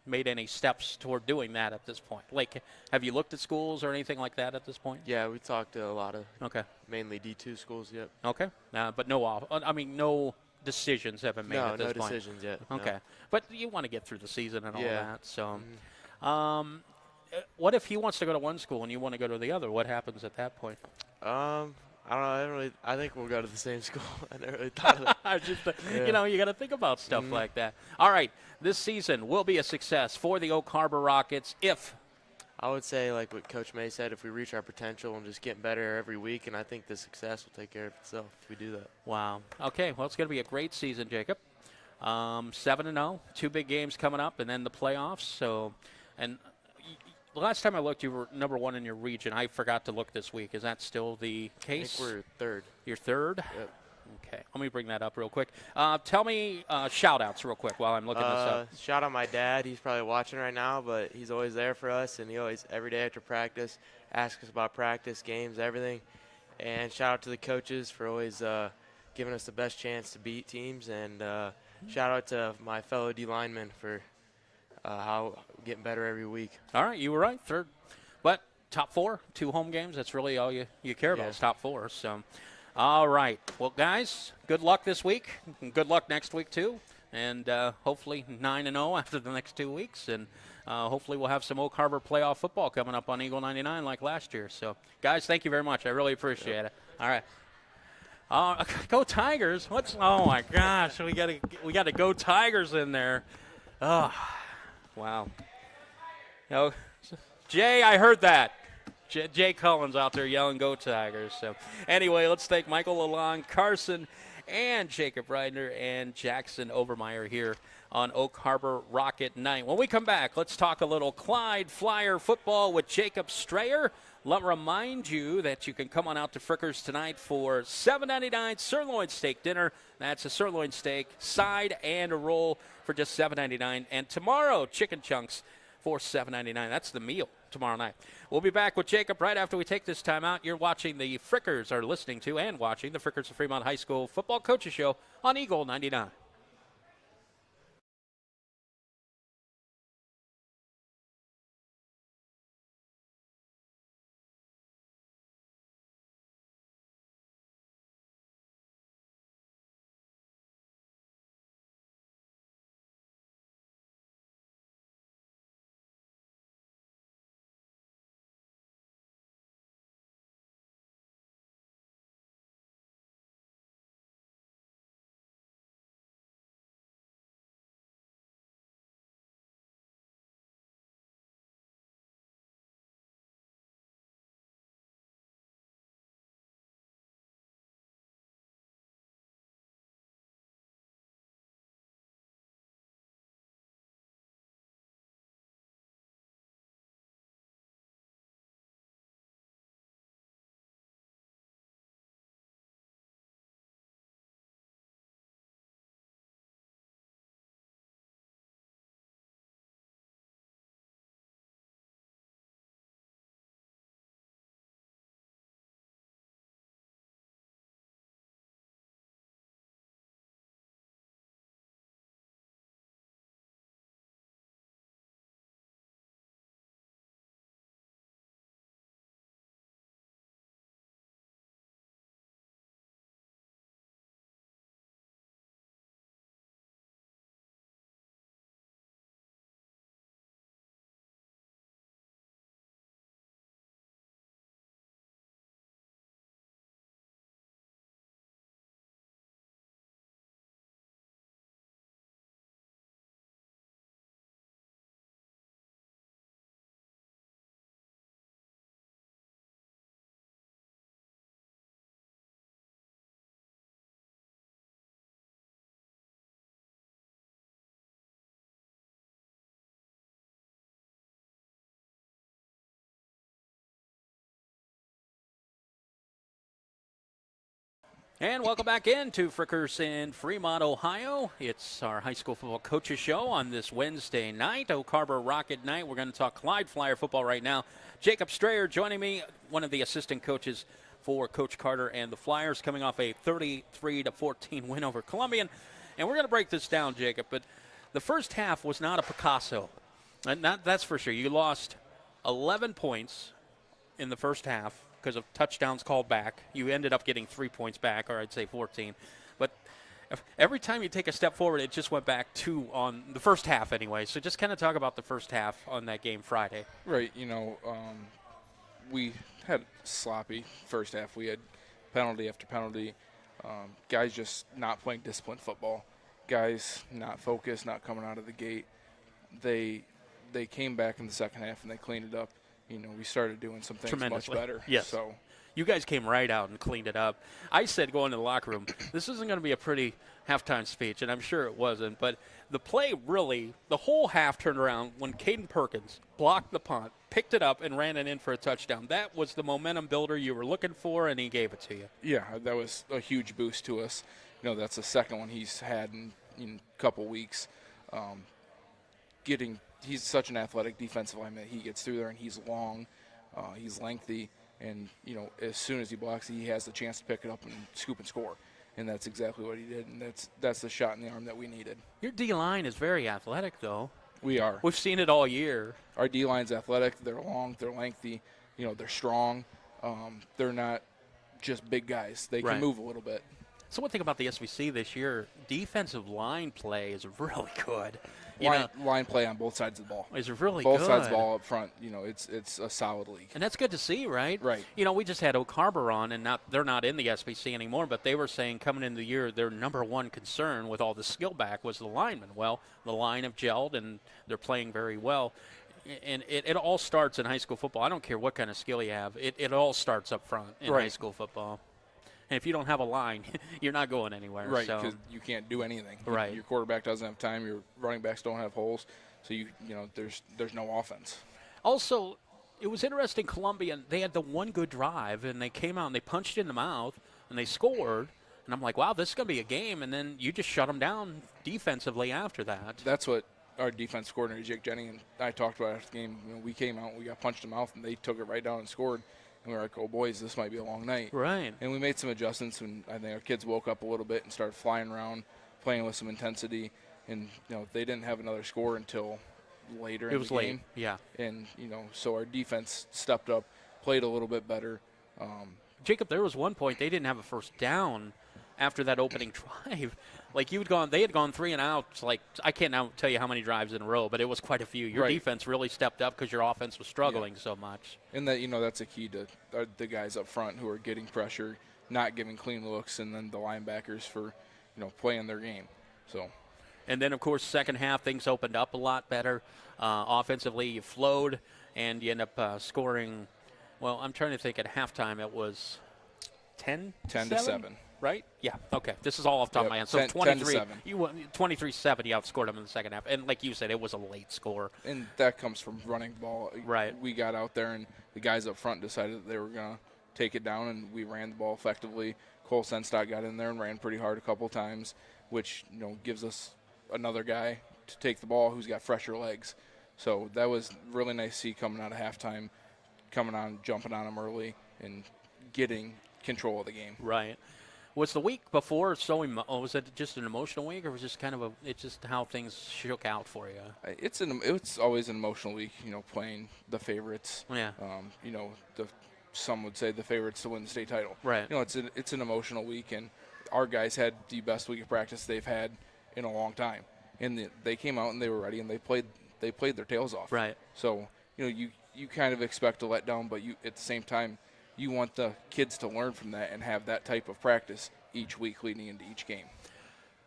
made any steps toward doing that at this point? Have you looked at schools or anything like that at this point? Yeah, we talked to a lot of Okay. mainly D2 schools. Yep. Okay. But no decisions have been made No, at this no point. decisions yet. no. Okay. But you want to get through the season and all Yeah. that. So, what if he wants to go to one school and you want to go to the other? What happens at that point? I don't know. I think we'll go to the same school. I never really thought of that. Yeah. You got to think about stuff like that. All right. This season will be a success for the Oak Harbor Rockets if I would say, like what Coach May said, if we reach our potential and just getting better every week, and I think the success will take care of itself if we do that. Wow. Okay. Well, it's going to be a great season, Jacob. 7-0, 2 big games coming up, and then the playoffs. So, the last time I looked, you were number 1 in your region. I forgot to look this week. Is that still the case? I think we're third. You're third? Yep. Okay. Let me bring that up real quick. Tell me shout-outs real quick while I'm looking this up. Shout out my dad. He's probably watching right now, but he's always there for us, and he always, every day after practice, asks us about practice, games, everything. And shout out to the coaches for always giving us the best chance to beat teams, and shout out to my fellow D linemen for how getting better every week. All right. You were right. Third. But top 4, 2 home games. That's really all you care about Yeah. is top 4. So, all right. Well, guys, good luck this week. And good luck next week, too. And hopefully 9-0 after the next 2 weeks. And hopefully we'll have some Oak Harbor playoff football coming up on Eagle 99 like last year. So, guys, thank you very much. I really appreciate it. All right. Go Tigers! Oh my gosh, we got to go Tigers in there. Oh, wow. Jay, I heard that. Jay Cullen's out there yelling, "Go Tigers!" So, anyway, let's thank Michael Lalonde, Carson, and Jacob Reidner and Jackson Overmeyer here on Oak Harbor Rocket Night. When we come back, let's talk a little Clyde Flyer football with Jacob Strayer. Let me remind you that you can come on out to Frickers tonight for $7.99 sirloin steak dinner. That's a sirloin steak, side, and a roll for just $7.99. And tomorrow, chicken chunks for $7.99. That's the meal tomorrow night. We'll be back with Jacob right after we take this time out. You're watching the Frickers, are listening to and watching the Frickers of Fremont High School Football Coaches Show on Eagle 99. And welcome back into Frickers in Fremont, Ohio. It's our high school football coaches show on this Wednesday night, Oak Harbor Rocket Night. We're going to talk Clyde Flyer football right now. Jacob Strayer joining me, one of the assistant coaches for Coach Carter and the Flyers, coming off a 33-14 win over Columbian. And we're going to break this down, Jacob, but the first half was not a Picasso. That's for sure. You lost 11 points in the first half because of touchdowns called back. You ended up getting 3 points back, or I'd say 14. But every time you take a step forward, it just went back 2 on the first half anyway. So just kind of talk about the first half on that game Friday. Right. We had sloppy first half. We had penalty after penalty. Guys just not playing disciplined football. Guys not focused, not coming out of the gate. They came back in the second half and they cleaned it up. We started doing some things much better. Yes. So you guys came right out and cleaned it up. I said going to the locker room, this isn't going to be a pretty halftime speech, and I'm sure it wasn't. But the play really, the whole half turned around when Caden Perkins blocked the punt, picked it up, and ran it in for a touchdown. That was the momentum builder you were looking for, and he gave it to you. Yeah, that was a huge boost to us. That's the second one he's had in a couple weeks. He's such an athletic defensive lineman. He gets through there, and he's long, he's lengthy, and as soon as he blocks, he has the chance to pick it up and scoop and score, and that's exactly what he did. And that's the shot in the arm that we needed. Your D line is very athletic, though. We are. We've seen it all year. Our D line's athletic. They're long. They're lengthy. They're strong. They're not just big guys. They can move a little bit. So one thing about the SVC this year, defensive line play is really good. Line play on both sides of the ball. Is really both good. Both sides of the ball up front. It's a solid league. And that's good to see, right? Right. We just had Oak Harbor on, and they're not in the SBC anymore, but they were saying coming into the year, their number one concern with all the skill back was the linemen. Well, the line have gelled, and they're playing very well. And it all starts in high school football. I don't care what kind of skill you have. It all starts up front in high school football. And if you don't have a line, you're not going anywhere. Right, So. because you can't do anything. Right. Your quarterback doesn't have time. Your running backs don't have holes. So there's no offense. Also, it was interesting. Columbia, they had the one good drive, and they came out and they punched in the mouth, and they scored. And I'm like, wow, this is going to be a game. And then you just shut them down defensively after that. That's what our defense coordinator, Jake Jennings, and I talked about after the game. We came out, we got punched in the mouth, and they took it right down and scored. And we were like, oh, boys, this might be a long night. Right. And we made some adjustments, and I think our kids woke up a little bit and started flying around, playing with some intensity. And, they didn't have another score until later in the game. It was late, yeah. And, so our defense stepped up, played a little bit better. Jacob, there was one point they didn't have a first down after that opening drive. Like they had gone 3 and outs. Like I can't now tell you how many drives in a row, but it was quite a few. Your defense really stepped up because your offense was struggling so much. And that that's a key to the guys up front who are getting pressure, not giving clean looks, and then the linebackers for playing their game. So. And then of course second half things opened up a lot better. Offensively you flowed and you end up scoring. Well, I'm trying to think. At halftime it was 10 to 7. Right? Yeah. Okay. This is all off the top of my head. So 10 to 7. 23-7. You outscored them in the second half, and like you said, it was a late score. And that comes from running the ball. Right. We got out there, and the guys up front decided that they were going to take it down, and we ran the ball effectively. Cole Senstock got in there and ran pretty hard a couple times, which gives us another guy to take the ball who's got fresher legs. So that was really nice to see coming out of halftime, jumping on them early, and getting control of the game. Right. Was the week before was it just an emotional week, or was it just kind of it's just how things shook out for you? It's always an emotional week, playing the favorites. Yeah. Some would say the favorites to win the state title. Right. It's an emotional week, and our guys had the best week of practice they've had in a long time, and they came out and they were ready, and they played their tails off. Right. So you kind of expect a letdown, but you at the same time. You want the kids to learn from that and have that type of practice each week leading into each game.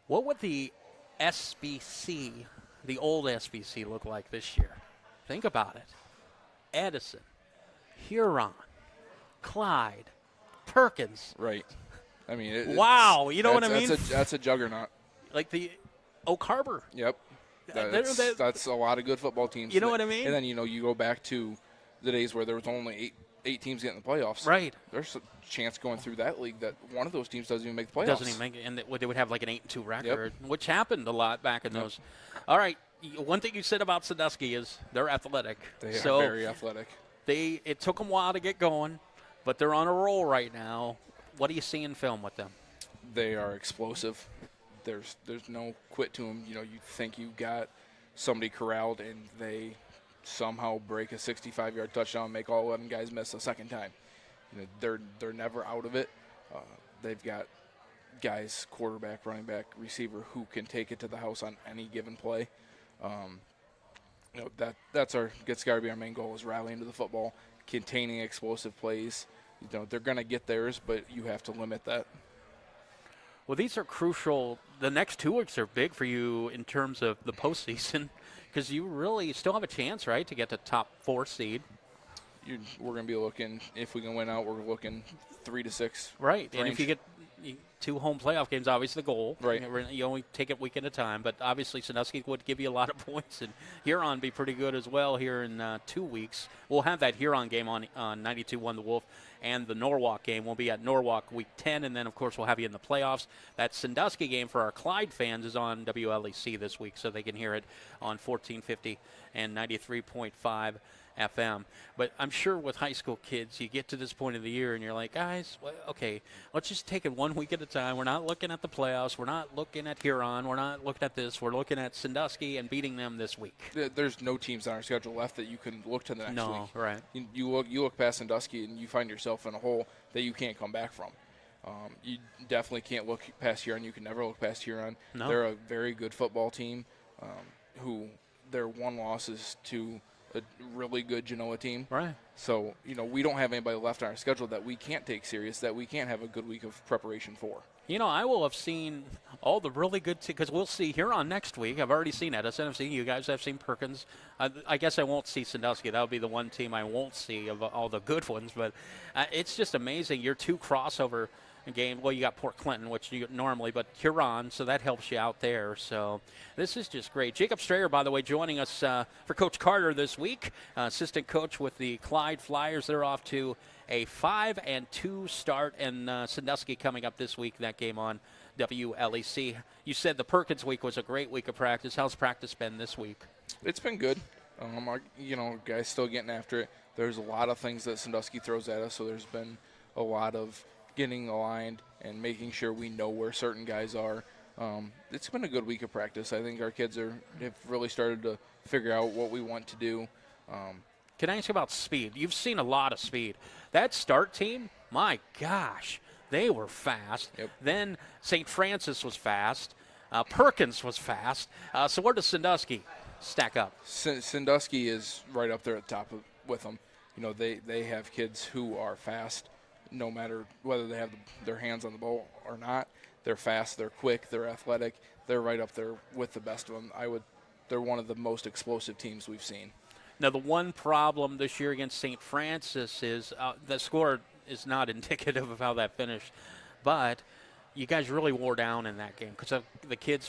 What would the SBC, the old SBC, look like this year? Think about it. Edison, Huron, Clyde, Perkins. Right. I mean, wow. You know what I mean? That's a juggernaut. Like the Oak Harbor. Yep. That's a lot of good football teams. You know what I mean? And then, you go back to the days where there was only eight teams getting the playoffs. Right. There's a chance going through that league that one of those teams doesn't even make the playoffs. Doesn't even make it, and they would have like an 8-2 record, which happened a lot back in those. All right. One thing you said about Sandusky is they're athletic. They are very athletic. It took them a while to get going, but they're on a roll right now. What do you see in film with them? They are explosive. There's no quit to them. You think you got somebody corralled, and they somehow break a 65-yard touchdown, make all 11 guys miss a second time. They're never out of it. They've got guys, quarterback, running back, receiver, who can take it to the house on any given play. That's got to be our main goal, is rallying to the football, containing explosive plays. They're going to get theirs, but you have to limit that. Well, these are crucial. The next 2 weeks are big for you in terms of the postseason, because you really still have a chance, right, to get to top 4 seed. We're going to be looking, if we can win out, we're looking 3 to 6. Right, range. and if you get 2 home playoff games, obviously the goal. Right. You only take it week at a time, but obviously Sandusky would give you a lot of points, and Huron be pretty good as well here in 2 weeks. We'll have that Huron game on 92-1 The Wolf, and the Norwalk game will be at Norwalk week 10, and then, of course, we'll have you in the playoffs. That Sandusky game for our Clyde fans is on WLEC this week, so they can hear it on 1450 and 93.5 FM. But I'm sure with high school kids, you get to this point of the year and you're like, guys, well, okay, let's just take it 1 week at a time. We're not looking at the playoffs. We're not looking at Huron. We're not looking at this. We're looking at Sandusky and beating them this week. There's no teams on our schedule left that you can look to the next week. No, right. You look past Sandusky and you find yourself in a hole that you can't come back from. You definitely can't look past Huron. You can never look past Huron. No. They're a very good football team who their one loss is to a really good Genoa team. Right. So, we don't have anybody left on our schedule that we can't take serious, that we can't have a good week of preparation for. You know, I will have seen all the really good because we'll see Huron next week. I've already seen Edison. I've seen you guys. I've seen Perkins. I guess I won't see Sandusky. That would be the one team I won't see of all the good ones. But it's just amazing. Your two crossover game. Well, you got Port Clinton, which you normally, but Huron, so that helps you out there. So this is just great. Jacob Strayer, by the way, joining us for Coach Carter this week, assistant coach with the Clyde Flyers. They're off to a 5-2 start, and Sandusky coming up this week. That game on WLEC. You said the Perkins week was a great week of practice. How's practice been this week? It's been good. Guys still getting after it. There's a lot of things that Sandusky throws at us, so there's been a lot of getting aligned and making sure we know where certain guys are. It's been a good week of practice. I think our kids have really started to figure out what we want to do. Can I ask you about speed? You've seen a lot of speed. That start team, my gosh, they were fast. Yep. Then St. Francis was fast. Perkins was fast. So where does Sandusky stack up? Sandusky is right up there at the top with them. You know, they have kids who are fast, no matter whether they have their hands on the ball or not. They're fast, they're quick, they're athletic. They're right up there with the best of them. They're one of the most explosive teams we've seen. Now, the one problem this year against St. Francis is the score is not indicative of how that finished, but you guys really wore down in that game because the kids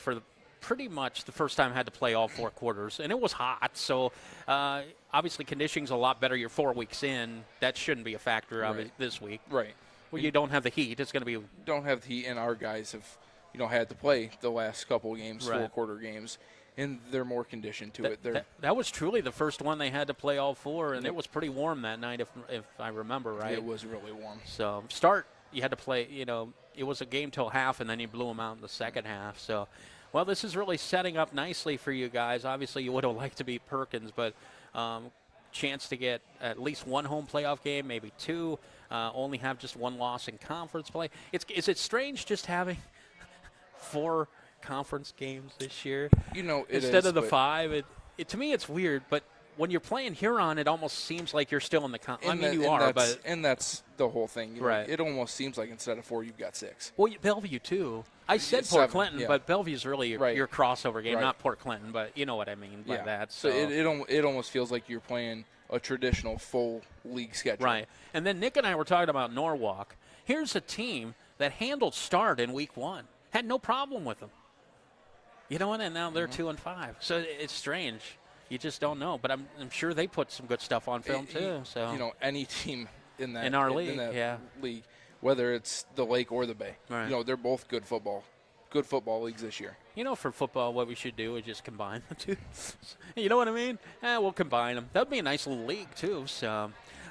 pretty much the first time had to play all 4 quarters, and it was hot. So obviously conditioning's a lot better. You're 4 weeks in. That shouldn't be a factor of it this week. Right. Well, you don't have the heat. It's going to be don't have the heat, and our guys have had to play the last couple of games, Right. 4-quarter games, and they're more conditioned to it. That was truly the first one they had to play all 4, and it was pretty warm that night, if I remember right. It was really warm. So you had to play. It was a game till half, and then you blew them out in the second half. So, well, this is really setting up nicely for you guys. Obviously, you would have liked to beat Perkins, but chance to get at least one home playoff game, maybe 2. Only have just 1 loss in conference play. Is it strange just having 4 conference games this year instead of the 5? To me, it's weird, but when you're playing Huron, it almost seems like you're still in the and that's the whole thing. Right. It almost seems like instead of 4, you've got 6. Well, Bellevue too. I said It's Port 7, Clinton, yeah. but Bellevue's really your crossover game, Right. not Port Clinton. But you know what I mean by that. So it almost feels like you're playing a traditional full league schedule. Right. And then Nick and I were talking about Norwalk. Here's a team that handled Start in week 1, had no problem with them. You know what? And now they're 2-5. So it's strange. You just don't know. But I'm sure they put some good stuff on film too. So any team in our league, league, whether it's the Lake or the Bay, Right. they're both good football leagues this year. For football, what we should do is just combine the two. You know what I mean? We'll combine them. That would be a nice little league, too. So,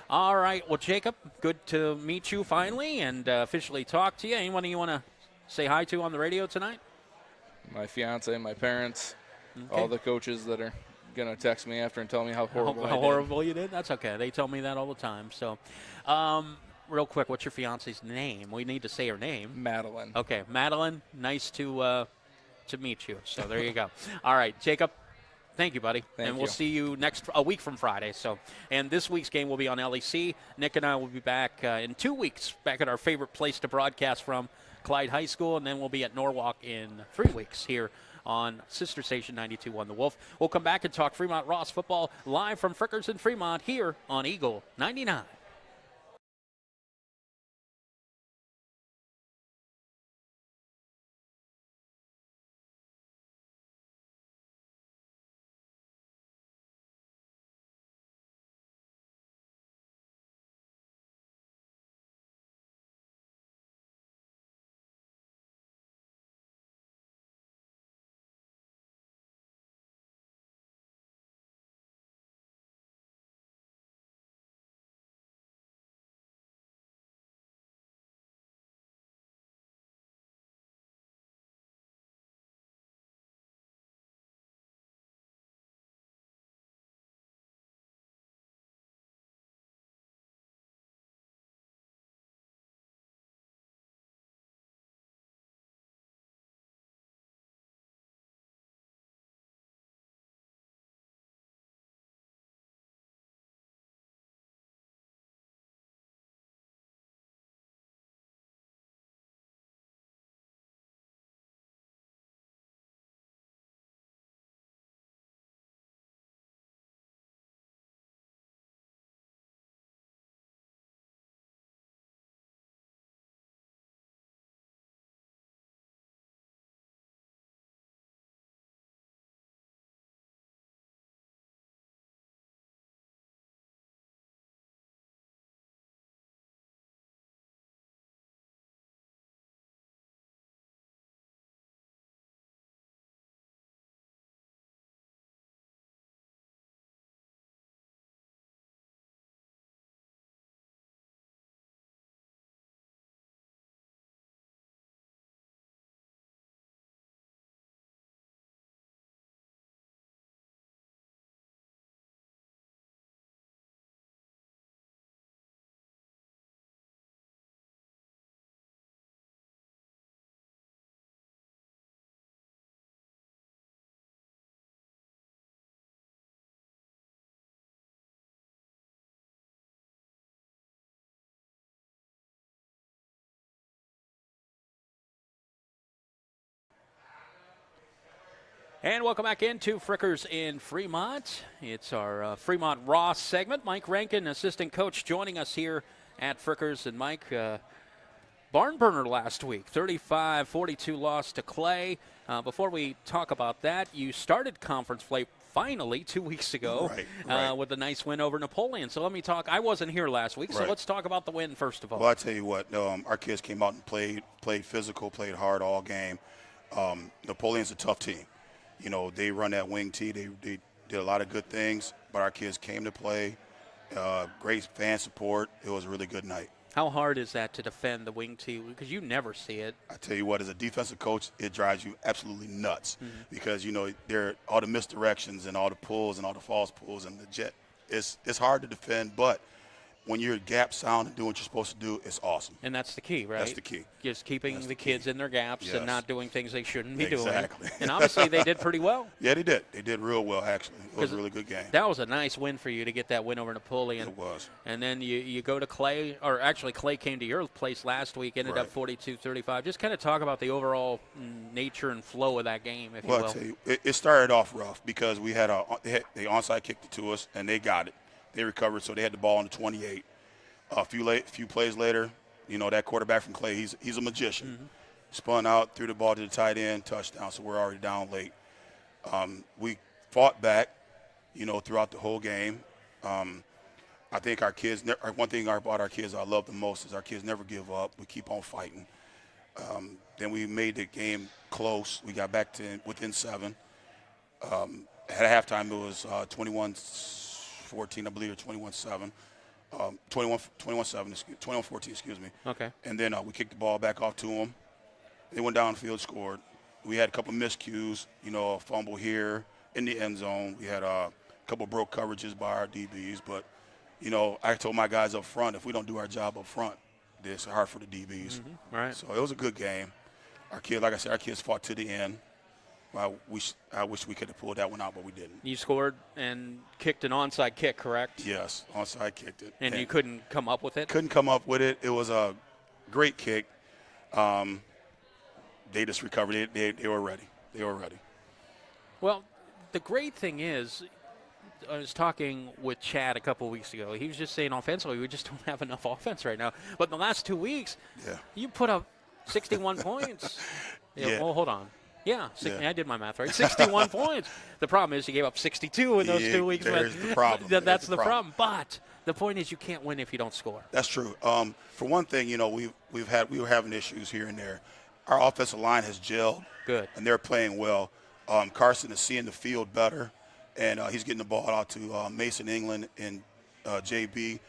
all right. Well, Jacob, good to meet you finally and officially talk to you. Anyone you want to say hi to on the radio tonight? My fiance, my parents, Okay. all the coaches that are going to text me after and tell me how horrible I did. Horrible you did? That's okay. They tell me that all the time. So, real quick, what's your fiance's name? We need to say her name. Madeline. Okay, Madeline, nice to meet you. So there you go. All right, Jacob, thank you, buddy. Thank and we'll you. see you a week from Friday. So, and this week's game will be on LEC. Nick and I will be back in 2 weeks, back at our favorite place to broadcast from, Clyde High School, and then we'll be at Norwalk in 3 weeks here on Sister Station 92.1 The Wolf. We'll come back and talk Fremont Ross football live from Frickers in Fremont here on Eagle 99. And welcome back into Frickers in Fremont. It's our Fremont Ross segment. Mike Rankin, assistant coach, joining us here at Frickers. And Mike, barn burner last week, 35-42 loss to Clay. Before we talk about that, you started conference play finally 2 weeks ago right. with a nice win over Napoleon. So let me talk. I wasn't here last week, so Right. let's talk about the win first of all. Well, I tell you what, our kids came out and played physical, played hard all game. Napoleon's a tough team. You know, they run that wing tee. They did a lot of good things, but our kids came to play. Great fan support. It was a really good night. How hard is that to defend the wing tee? Because you never see it. I tell you what, as a defensive coach, it drives you absolutely nuts because, you know, there are all the misdirections and all the pulls and all the false pulls and the jet. It's hard to defend, but when you're gap sound and doing what you're supposed to do, it's awesome. And that's the key, right? That's the key. Just keeping That's the the kids key. in their gaps Yes. and not doing things they shouldn't be Exactly. doing. And obviously they did pretty well. Yeah, they did. They did real well, actually. It was 'Cause a really good game. That was a nice win for you to get that win over Napoleon. It was. And then you go to Clay, or actually Clay came to your place last week, ended up Right. 42-35. Just kind of talk about the overall nature and flow of that game, if Well, you will. I'll tell you, it started off rough because we had they onside kicked it to us, and they got it. They recovered, so they had the ball on the 28. A few plays later, you know, that quarterback from Clay, he's a magician. Spun out, threw the ball to the tight end, touchdown, so we're already down late. We fought back, you know, throughout the whole game. I think our kids, one thing about our kids I love the most is our kids never give up. We keep on fighting. Then we made the game close. We got back to within 7. At halftime, it was 21-14, I believe, or 21-7. 21-14, excuse me. Okay. And then we kicked the ball back off to them. They went downfield, scored. We had a couple miscues, you know, a fumble here in the end zone. We had a couple broke coverages by our DBs. But, you know, I told my guys up front, if we don't do our job up front, it's hard for the DBs. Right. So it was a good game. Our kids, like I said, our kids fought to the end. I wish we could have pulled that one out, but we didn't. You scored and kicked an onside kick, correct? Yes, onside kicked it. And you couldn't come up with it? Couldn't come up with it. It was a great kick. They just recovered it. They were ready. They were ready. Well, the great thing is, I was talking with Chad a couple weeks ago. He was just saying offensively, we just don't have enough offense right now. But in the last 2 weeks, Yeah. you put up 61 points. Yeah. Well, hold on. Yeah, Yeah. I did my math right. 61 points. The problem is you gave up 62 in those Yeah, 2 weeks. there's but the problem. That's There's the the problem. But the point is you can't win if you don't score. That's true. For one thing, you know, we were having issues here and there. Our offensive line has gelled. Good. And they're playing well. Carson is seeing the field better, and he's getting the ball out to Mason England and JB.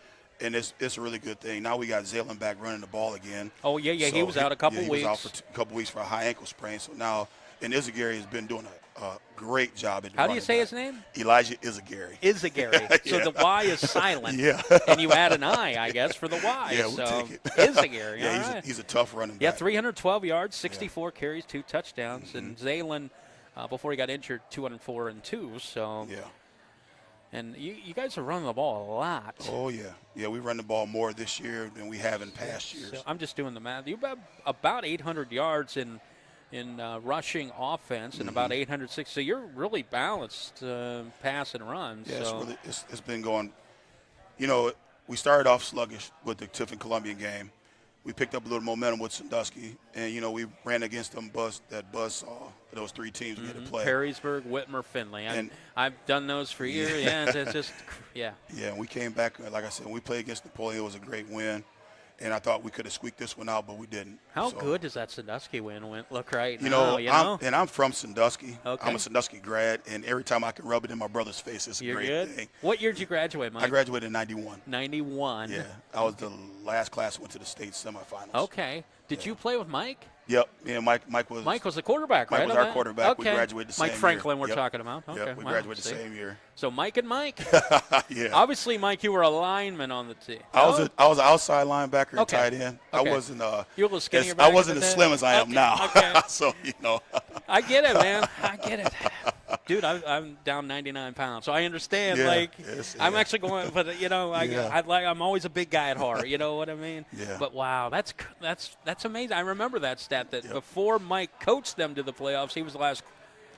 And it's a really good thing. Now we got Zaylen back running the ball again. Oh, yeah, he was out a couple he weeks. was out for a couple weeks for a high ankle sprain. So now, and Izagari has been doing a great job at the How do you running say back. his name? Elijah Izagari. Izagari. So Yeah. the Y is silent. Yeah. And you add an I, I guess, for the Y. Yeah, we'll so take it. Izagari. Yeah, all right. he's a tough running Yeah, back. 312 yards, 64 carries, 2 touchdowns. Mm-hmm. And Zaylen, before he got injured, 204 and 2. So, Yeah. and you guys are running the ball a lot. Oh, yeah. Yeah, we run the ball more this year than we have in past years. So I'm just doing the math. You have about 800 yards in rushing offense and about 806. So you're really balanced pass and run. Yeah, so. it's been going. You know, we started off sluggish with the Tiffin Columbian game. We picked up a little momentum with Sandusky, and you know we ran against them buzzsaw. Those 3 teams we had to play. Perrysburg, Whitmer, Finley. And- I've done those for years. Yeah, it's just yeah. Yeah, and we came back. Like I said, when we played against Napoleon, it was a great win. And I thought we could have squeaked this one out, but we didn't. How So, good does that Sandusky win look right You now? know, I'm from Sandusky. Okay. I'm a Sandusky grad, and every time I can rub it in my brother's face, it's a You're great good. thing. What year did you graduate, Mike? I graduated in '91. 91. Yeah, I was the last class that went to the state semifinals. Okay. Did you play with Mike? Yep. Yeah, Mike was. Mike was the quarterback, Mike right? was on our that? quarterback. We Okay. graduated the Mike same Franklin, year. we're Yep. talking about. Okay. Yep, we wow, graduated the see. same year. So Mike and Mike. Yeah. Obviously, Mike, you were a lineman on the team. I was an outside linebacker and Okay. tight end. Okay. I wasn't. You were a little skinnier I back in wasn't the as day? slim as I am Okay, now. okay. So you know. I get it, man. I get it. Dude, I'm down 99 pounds, so I understand. Yeah, like, yes, I'm yeah. actually going, but you know, Yeah. I'm always a big guy at heart. You know what I mean? Yeah. But wow, that's amazing. I remember that stat that before Mike coached them to the playoffs, he was the last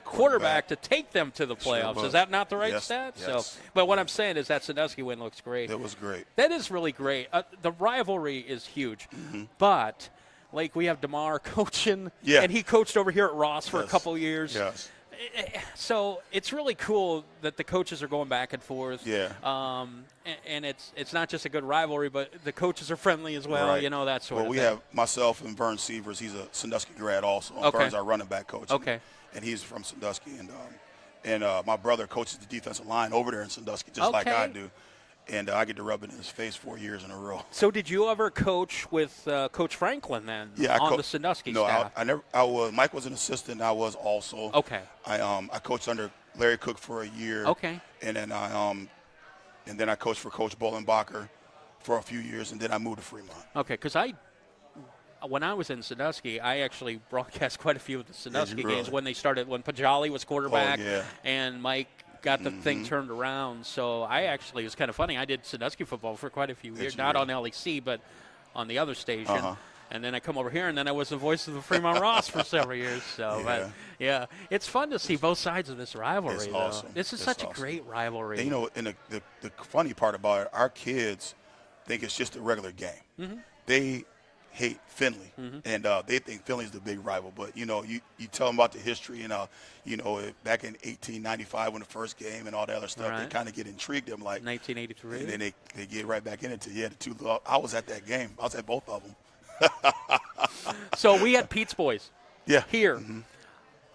quarterback to take them to the Sure playoffs. was. Is that not the right Yes, stat? yes. So, but what I'm saying is that Sandusky win looks great. It was great. That is really great. The rivalry is huge, Mm-hmm. but like we have DeMar coaching, Yeah. and he coached over here at Ross for a Yes. couple years. Yes. So it's really cool that the coaches are going back and forth. Yeah. And it's not just a good rivalry, but the coaches are friendly as well. Right. You know, that sort Well, of we thing. have myself and Vern Sievers. He's a Sandusky grad also. Okay. Vern's our running back coach. Okay. And he's from Sandusky. And my brother coaches the defensive line over there in Sandusky, just like I Okay. do. And I get to rub it in his face 4 years in a row. So did you ever coach with Coach Franklin then Yeah, on the Sandusky no, staff? I never. I was. Mike was an assistant. I was also. Okay. I coached under Larry Cook for a year. Okay. And then I coached for Coach Bolenbacher for a few years, and then I moved to Fremont. Okay, because when I was in Sandusky, I actually broadcast quite a few of the Sandusky really? games when they started, when Pajali was quarterback yeah. and Mike got the thing turned around. So I actually, it was kind of funny. I did Sandusky football for quite a few years, you not really? on LEC, but on the other station. Uh-huh. And then I come over here, and then I was the voice of the Fremont Ross for several years. So, but yeah, it's fun to see both sides of this rivalry. It's though. awesome. This is It's such awesome. a great rivalry. And, and the funny part about it, our kids think it's just a regular game. Mm-hmm. They hate Finley, and they think Finley's the big rival. But you tell them about the history, and back in 1895 when the first game and all that other stuff, Right. they kind of get intrigued. Them like, 1983. and then they get right back in it. The two. I was at that game. I was at both of them. So we had Pete's boys Yeah, here.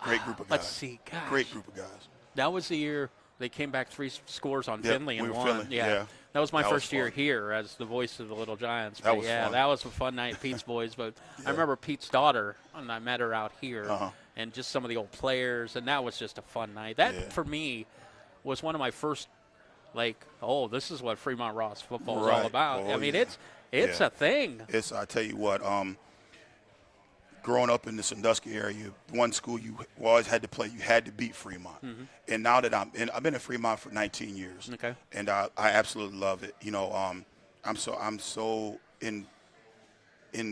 great group of guys. Let's see. Gosh. Great group of guys. That was the year they came back 3 scores on Yep, Finley and we were won. Finley, yeah. That was my That was first year fun. here as the voice of the Little Giants. That But was yeah, fun. that was a fun night at Pete's boys. But I remember Pete's daughter, and I met her out here, Uh-huh. and just some of the old players, and that was just a fun night. That, Yeah. for me, was one of my first, this is what Fremont Ross football is all Right. about. Oh, I mean, yeah. it's Yeah. a thing. I tell you what, growing up in the Sandusky area, one school you always had to play, you had to beat Fremont. And now that I've been in Fremont for 19 years. Okay. And I absolutely love it. I'm so in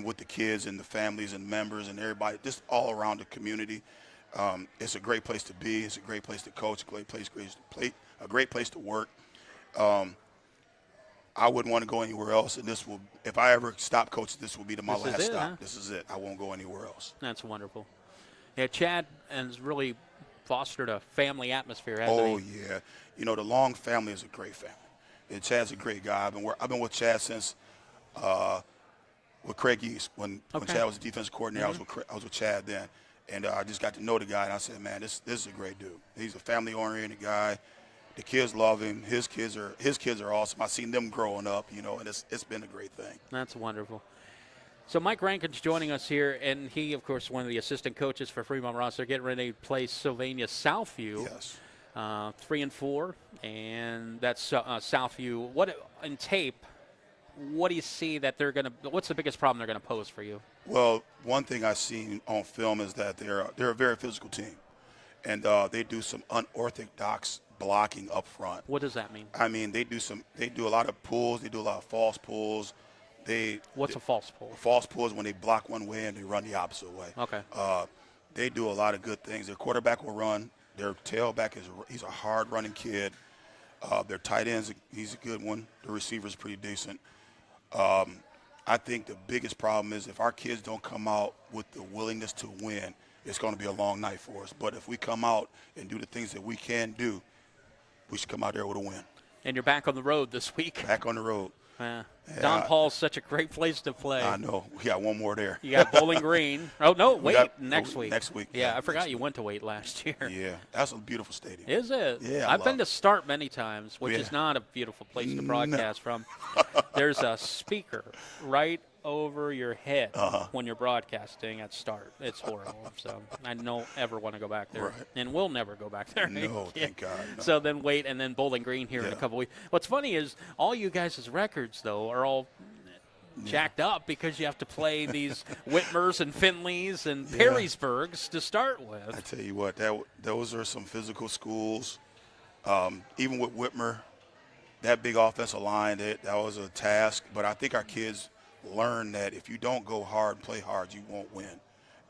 with the kids and the families and members and everybody, just all around the community. It's a great place to be. It's a great place to coach. A great place to work. I wouldn't want to go anywhere else, and if I ever stop coaching, this will be my This is last it, stop. huh? This is it. I won't go anywhere else. That's wonderful. Yeah, Chad has really fostered a family atmosphere, hasn't Oh he? yeah, the Long family is a great family, and Chad's a great guy. I've been with Chad since with Craig East when Chad was the defensive coordinator. I was with Chad then, and I just got to know the guy, and I said, man, this is a great dude. He's a family-oriented guy. The kids love him. His kids are awesome. I've seen them growing up, and it's been a great thing. That's wonderful. So Mike Rankin's joining us here, and he, of course, one of the assistant coaches for Fremont Ross. They're getting ready to play Sylvania Southview, Yes. 3-4, and that's Southview. What in tape? What do you see that they're going to? What's the biggest problem they're going to pose for you? Well, one thing I've seen on film is that they're a very physical team, and they do some unorthodox blocking up front. What does that mean? I mean, they do a lot of pulls. They do a lot of false pulls. What's a false pull? False pulls when they block one way and they run the opposite way. Okay. They do a lot of good things. Their quarterback will run. Their tailback he's a hard running kid. Their tight ends, he's a good one. The receiver's pretty decent. I think the biggest problem is if our kids don't come out with the willingness to win, it's going to be a long night for us. But if we come out and do the things that we can do, we should come out there with a win. And you're back on the road this week. Back on the road. Don Paul's such a great place to play. I know. We got one more there. You got Bowling Green. Oh, no, next week. Next week. Yeah, I forgot you went to Wait last year. Yeah, that's a beautiful stadium. Is it? Yeah, I've been to Start many times, which Yeah. is not a beautiful place to broadcast from. There's a speaker right over your head when you're broadcasting at Start. It's horrible. So I don't ever want to go back there. Right. And we'll never go back there. No, thank God. No. So then Wait, and then Bowling Green here in a Yeah. couple weeks. What's funny is all you guys' records, though, are all jacked up because you have to play these Whitmers and Finleys and Perrysburgs to start with. I tell you what, those are some physical schools. Even with Whitmer, that big offensive line, that was a task. But I think our kids learn that if you don't go hard, play hard, you won't win.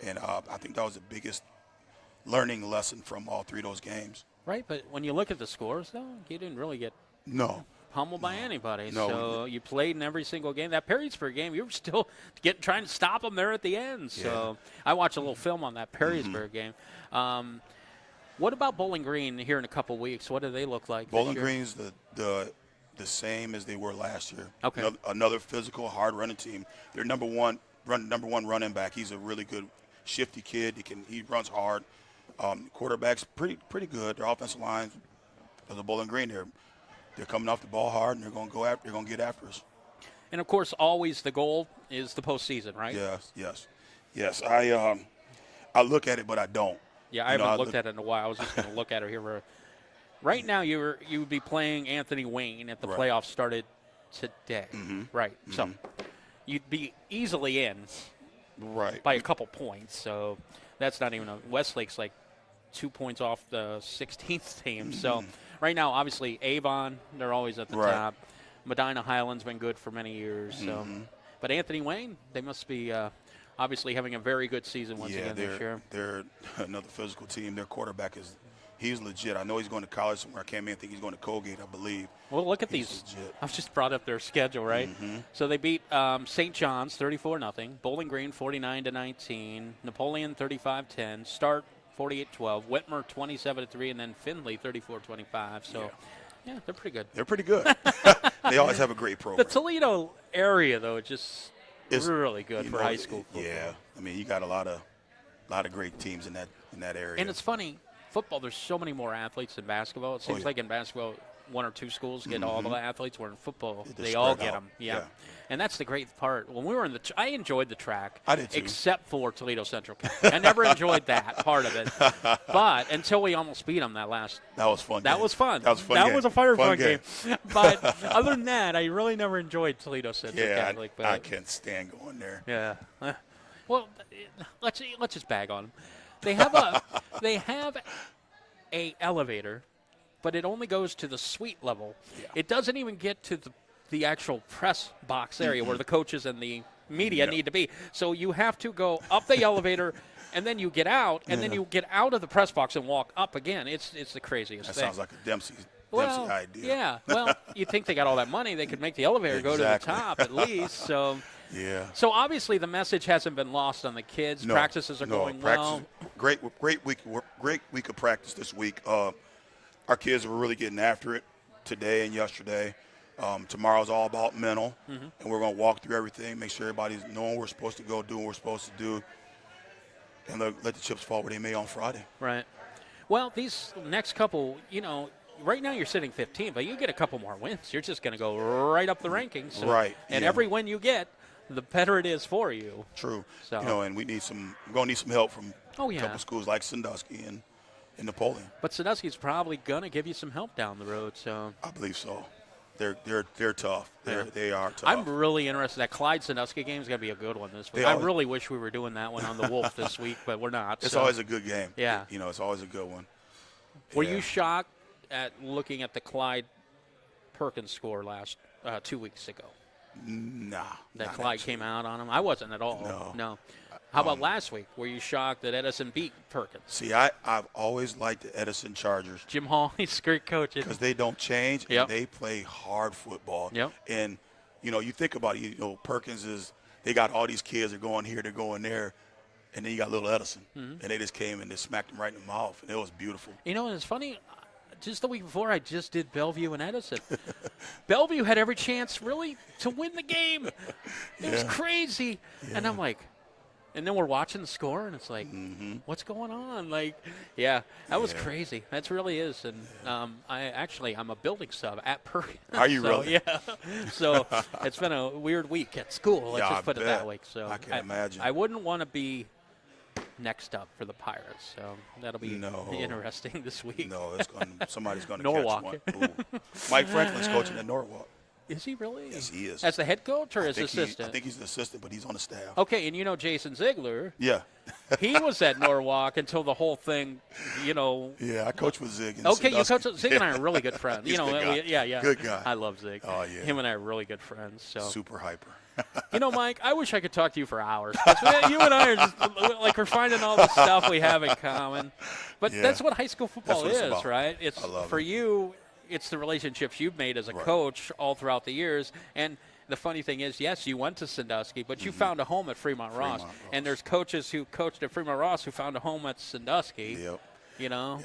And I think that was the biggest learning lesson from all 3 of those games. Right, but when you look at the scores, though, you didn't really get No. pummeled by anybody. No, So you played in every single game. That Perrysburg game, you were still trying to stop them there at the end. So I watched a little film on that Perrysburg game. What about Bowling Green here in a couple weeks? What do they look like? Bowling this year? Green's the same as they were last year. Okay. Another physical, hard running team. Their number one running back. He's a really good, shifty kid. He runs hard. Quarterback's pretty good. Their offensive line, for the Bowling Green, they're coming off the ball hard, and they're going to get after us. And of course, always the goal is the postseason, right? Yes. I look at it, but I don't. Yeah, I haven't looked at it in a while. I was just going to look at it here. Right now, you would be playing Anthony Wayne if the Right. playoffs started today. Right. So you'd be easily in Right. by a couple points. So that's not even Westlake's like 2 points off the 16th team. So right now, obviously, Avon, they're always at the Right. top. Medina Highland's been good for many years. So, but Anthony Wayne, they must be obviously having a very good season once again this year. They're another physical team. Their quarterback he's legit. I know he's going to college somewhere. I can't even think he's going to Colgate, I believe. Well, look at He's these. legit. I've just brought up their schedule, right? So they beat St. John's 34-0, Bowling Green 49-19, Napoleon 35-10, Start 48-12, Whitmer 27-3, and then Findlay 34-25. So, yeah, they're pretty good. They're pretty good. They always have a great The program. Toledo area, though, just It's really good you for know, high school football. Yeah, I mean, you got a lot of great teams in that area. And it's funny, football, there's so many more athletes than basketball. It seems yeah. like in basketball, 1 or 2 schools get all the athletes, where in football, They they just all spread get out. them. Yeah. Yeah. And that's the great part. When we were in I enjoyed the track. I did too. Except for Toledo Central. I never enjoyed that part of it. But until we almost beat them that last. That was fun. That game. was fun. That was a fun. That game. was a fun game. But other than that, I really never enjoyed Toledo Central Yeah, Catholic. But I can't stand going there. yeah. Well, let's just bag on them. They have a elevator, but it only goes to the suite level. Yeah. It doesn't even get to the actual press box area where the coaches and the media need to be. So you have to go up the elevator, and then you get out, and then you get out of the press box and walk up again. It's the craziest That thing. sounds like a Dempsey Well, idea. yeah. Well, you think they got all that money, they could make the elevator go to the Exactly. top at least. So obviously the message hasn't been lost on the kids. No, Practices are no, going practice- well. Great week of practice this week. Our kids were really getting after it today and yesterday. Tomorrow's all about mental, and we're going to walk through everything, make sure everybody's knowing where we're supposed to go, doing what we're supposed to do, and let the chips fall where they may on Friday. Right. Well, these next couple, right now you're sitting 15, but you get a couple more wins. You're just going to go right up the rankings. So, Right, And yeah. every win you get, the better it is for you. True. So- And we're going to need some help from Oh, a yeah. couple schools like Sandusky and Napoleon. But Sandusky's probably going to give you some help down the road. So I believe so. They're tough. Yeah. They are tough. I'm really interested. That Clyde Sandusky game is going to be a good one this week. They I always- really wish we were doing that one on the Wolf this week, but we're not. It's so. always a good game. Yeah. It's always a good one. Were Yeah. you shocked at looking at the Clyde Perkins score 2 weeks ago? Nah. That not Clyde actually. came out on him? I wasn't at all. No. How about last week? Were you shocked that Edison beat Perkins? See, I've always liked the Edison Chargers Jim Hall, he's a great coach. because they don't change Yep. and they play hard football. Yep. And, you think about it, Perkins they got all these kids, they're going here, they're going there, and then you got little Edison. And they just came and they smacked him right in the mouth, and it was beautiful. And it's funny, just the week before I just did Bellevue and Edison. Bellevue had every chance really to win the game. It was crazy. And I'm like, and then we're watching the score, and it's like, what's going on? Like, that was crazy. That really is. And I'm a building sub at Perkins. Are you so, really? Yeah. So it's been a weird week at school. Let's Yeah, just I put it bet. that way. So I can imagine. I wouldn't want to be next up for the Pirates. So that'll be No. interesting this week. No, somebody's going to Norwalk. catch one. Ooh. Mike Franklin's coaching at Norwalk. Is he really? Yes, he is. As the head coach or as I assistant? think he's the assistant, but he's on the staff. Okay, and Jason Ziegler, Yeah. he was at Norwalk until the whole thing, Yeah, I coach with Zig. and Okay, you Sandusky. coach Zig and I are really good friends. He's a good guy. Yeah. Good guy. I love Zig. Oh, yeah. Him and I are really good friends. So Super hyper. You know, Mike, I wish I could talk to you for hours. 'Cause you and I are just like we're finding all the stuff we have in common. But Yeah. that's what high school football That's what it's is, about. right? It's I love for it. you. It's the relationships you've made as a Right. coach all throughout the years. And the funny thing is, yes, you went to Sandusky, but you found a home at Fremont Ross. Fremont Ross. And there's coaches who coached at Fremont Ross who found a home at Sandusky. Yep. You know,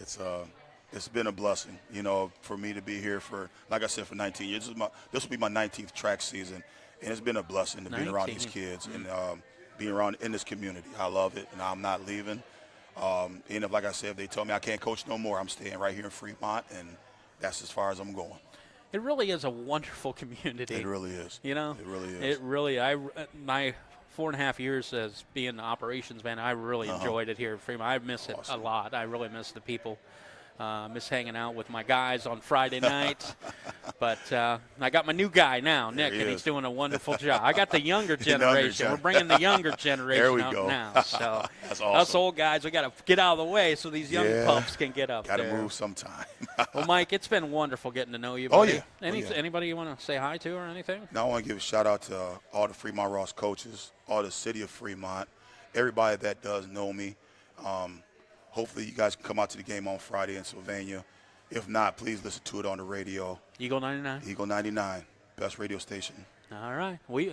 It's been a blessing, you know, for me to be here for, like I said, for 19 years. This will be my 19th track season, and it's been a blessing to be around these 19. kids and being around in this community. I love it, and I'm not leaving. And if, like I said, if they tell me I can't coach no more, I'm staying right here in Fremont, and that's as far as I'm going. it really is a wonderful community. It really is. You know, It really is. It really. My 4.5 years as being an operations man, I really enjoyed it here at Fremont. I miss it a Awesome. lot. I really miss the people. Miss hanging out with my guys on Friday night. But I got my new guy now, Nick, he and he's is. doing a wonderful job. I got the younger Younger generation. We're gen- bringing the younger generation There we up go. now. So That's us awesome. old guys, we got to get out of the way so these young Yeah. pups can get up Got to there. move sometime. Well, Mike, it's been wonderful getting to know you. Oh, buddy. yeah. Oh, yeah. Anybody you want to say hi to or anything? Now I want to give a shout out to all the Fremont Ross coaches, all the city of Fremont, everybody that does know me. Hopefully you guys can come out to the game on Friday in Sylvania. If not, please listen to it on the radio. Eagle 99? Eagle 99, best radio station. All right. We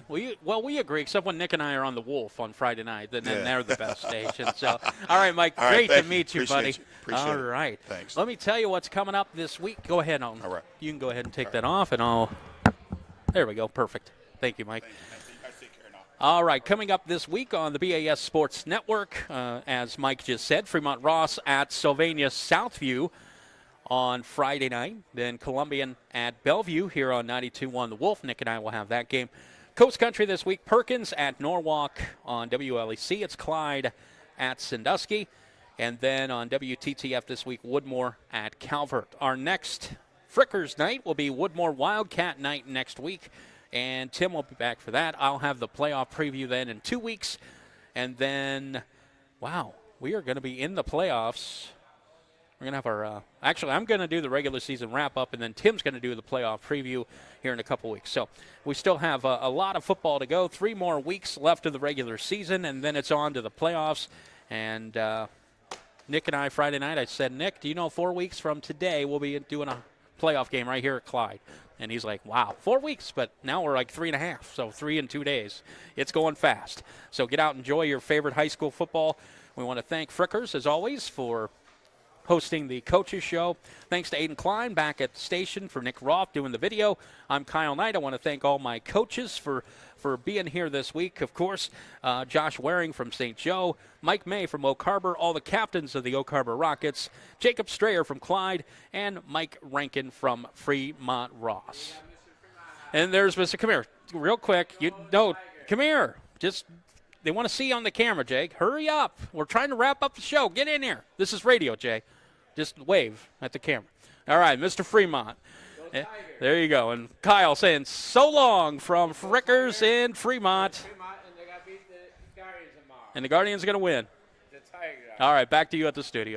agree, except when Nick and I are on the Wolf on Friday night, then Yeah. they're the best station. So, all right, Mike, All right, great to thank you. meet you, Appreciate buddy. you. Appreciate All it. right. Thanks. Let me tell you what's coming up this week. Go ahead. All right. You can go ahead and take that off, and there we go. Perfect. Thank you, Mike. You guys take care now. All right, coming up this week on the BAS Sports Network, as Mike just said, Fremont Ross at Sylvania Southview on Friday night. Then Columbian at Bellevue here on 92.1 The Wolf. Nick and I will have that game. Coast Country this week, Perkins at Norwalk on WLEC. It's Clyde at Sandusky. And then on WTTF this week, Woodmore at Calvert. Our next Frickers night will be Woodmore Wildcat night next week. And Tim will be back for that. I'll have the playoff preview then in 2 weeks. And then, wow, we are going to be in the playoffs. We're going to have our actually, I'm going to do the regular season wrap-up, and then Tim's going to do the playoff preview here in a couple weeks. So we still have a lot of football to go. 3 more weeks left of the regular season, and then it's on to the playoffs. And Nick and I, Friday night, I said, Nick, do you know 4 weeks from today we'll be doing a playoff game right here at Clyde? And he's like, wow, 4 weeks, but now we're like 3.5, so 3 in 2 days. It's going fast. So get out and enjoy your favorite high school football. We want to thank Frickers, as always, for hosting the Coaches Show. Thanks to Aiden Klein back at the station, for Nick Roth doing the video. I'm Kyle Knight. I want to thank all my coaches for being here this week. Of course, Josh Waring from St. Joe, Mike May from Oak Harbor, all the captains of the Oak Harbor Rockets, Jacob Strayer from Clyde, and Mike Rankin from Fremont Ross. And there's Mr. Come here, real quick. Come here. They want to see you on the camera, Jake. Hurry up. We're trying to wrap up the show. Get in here. This is radio, Jay. Just wave at the camera. All right, Mr. Fremont. There you go. And Kyle saying so long from Frickers in Fremont. And the Guardians are going to win. All right, back to you at the studio.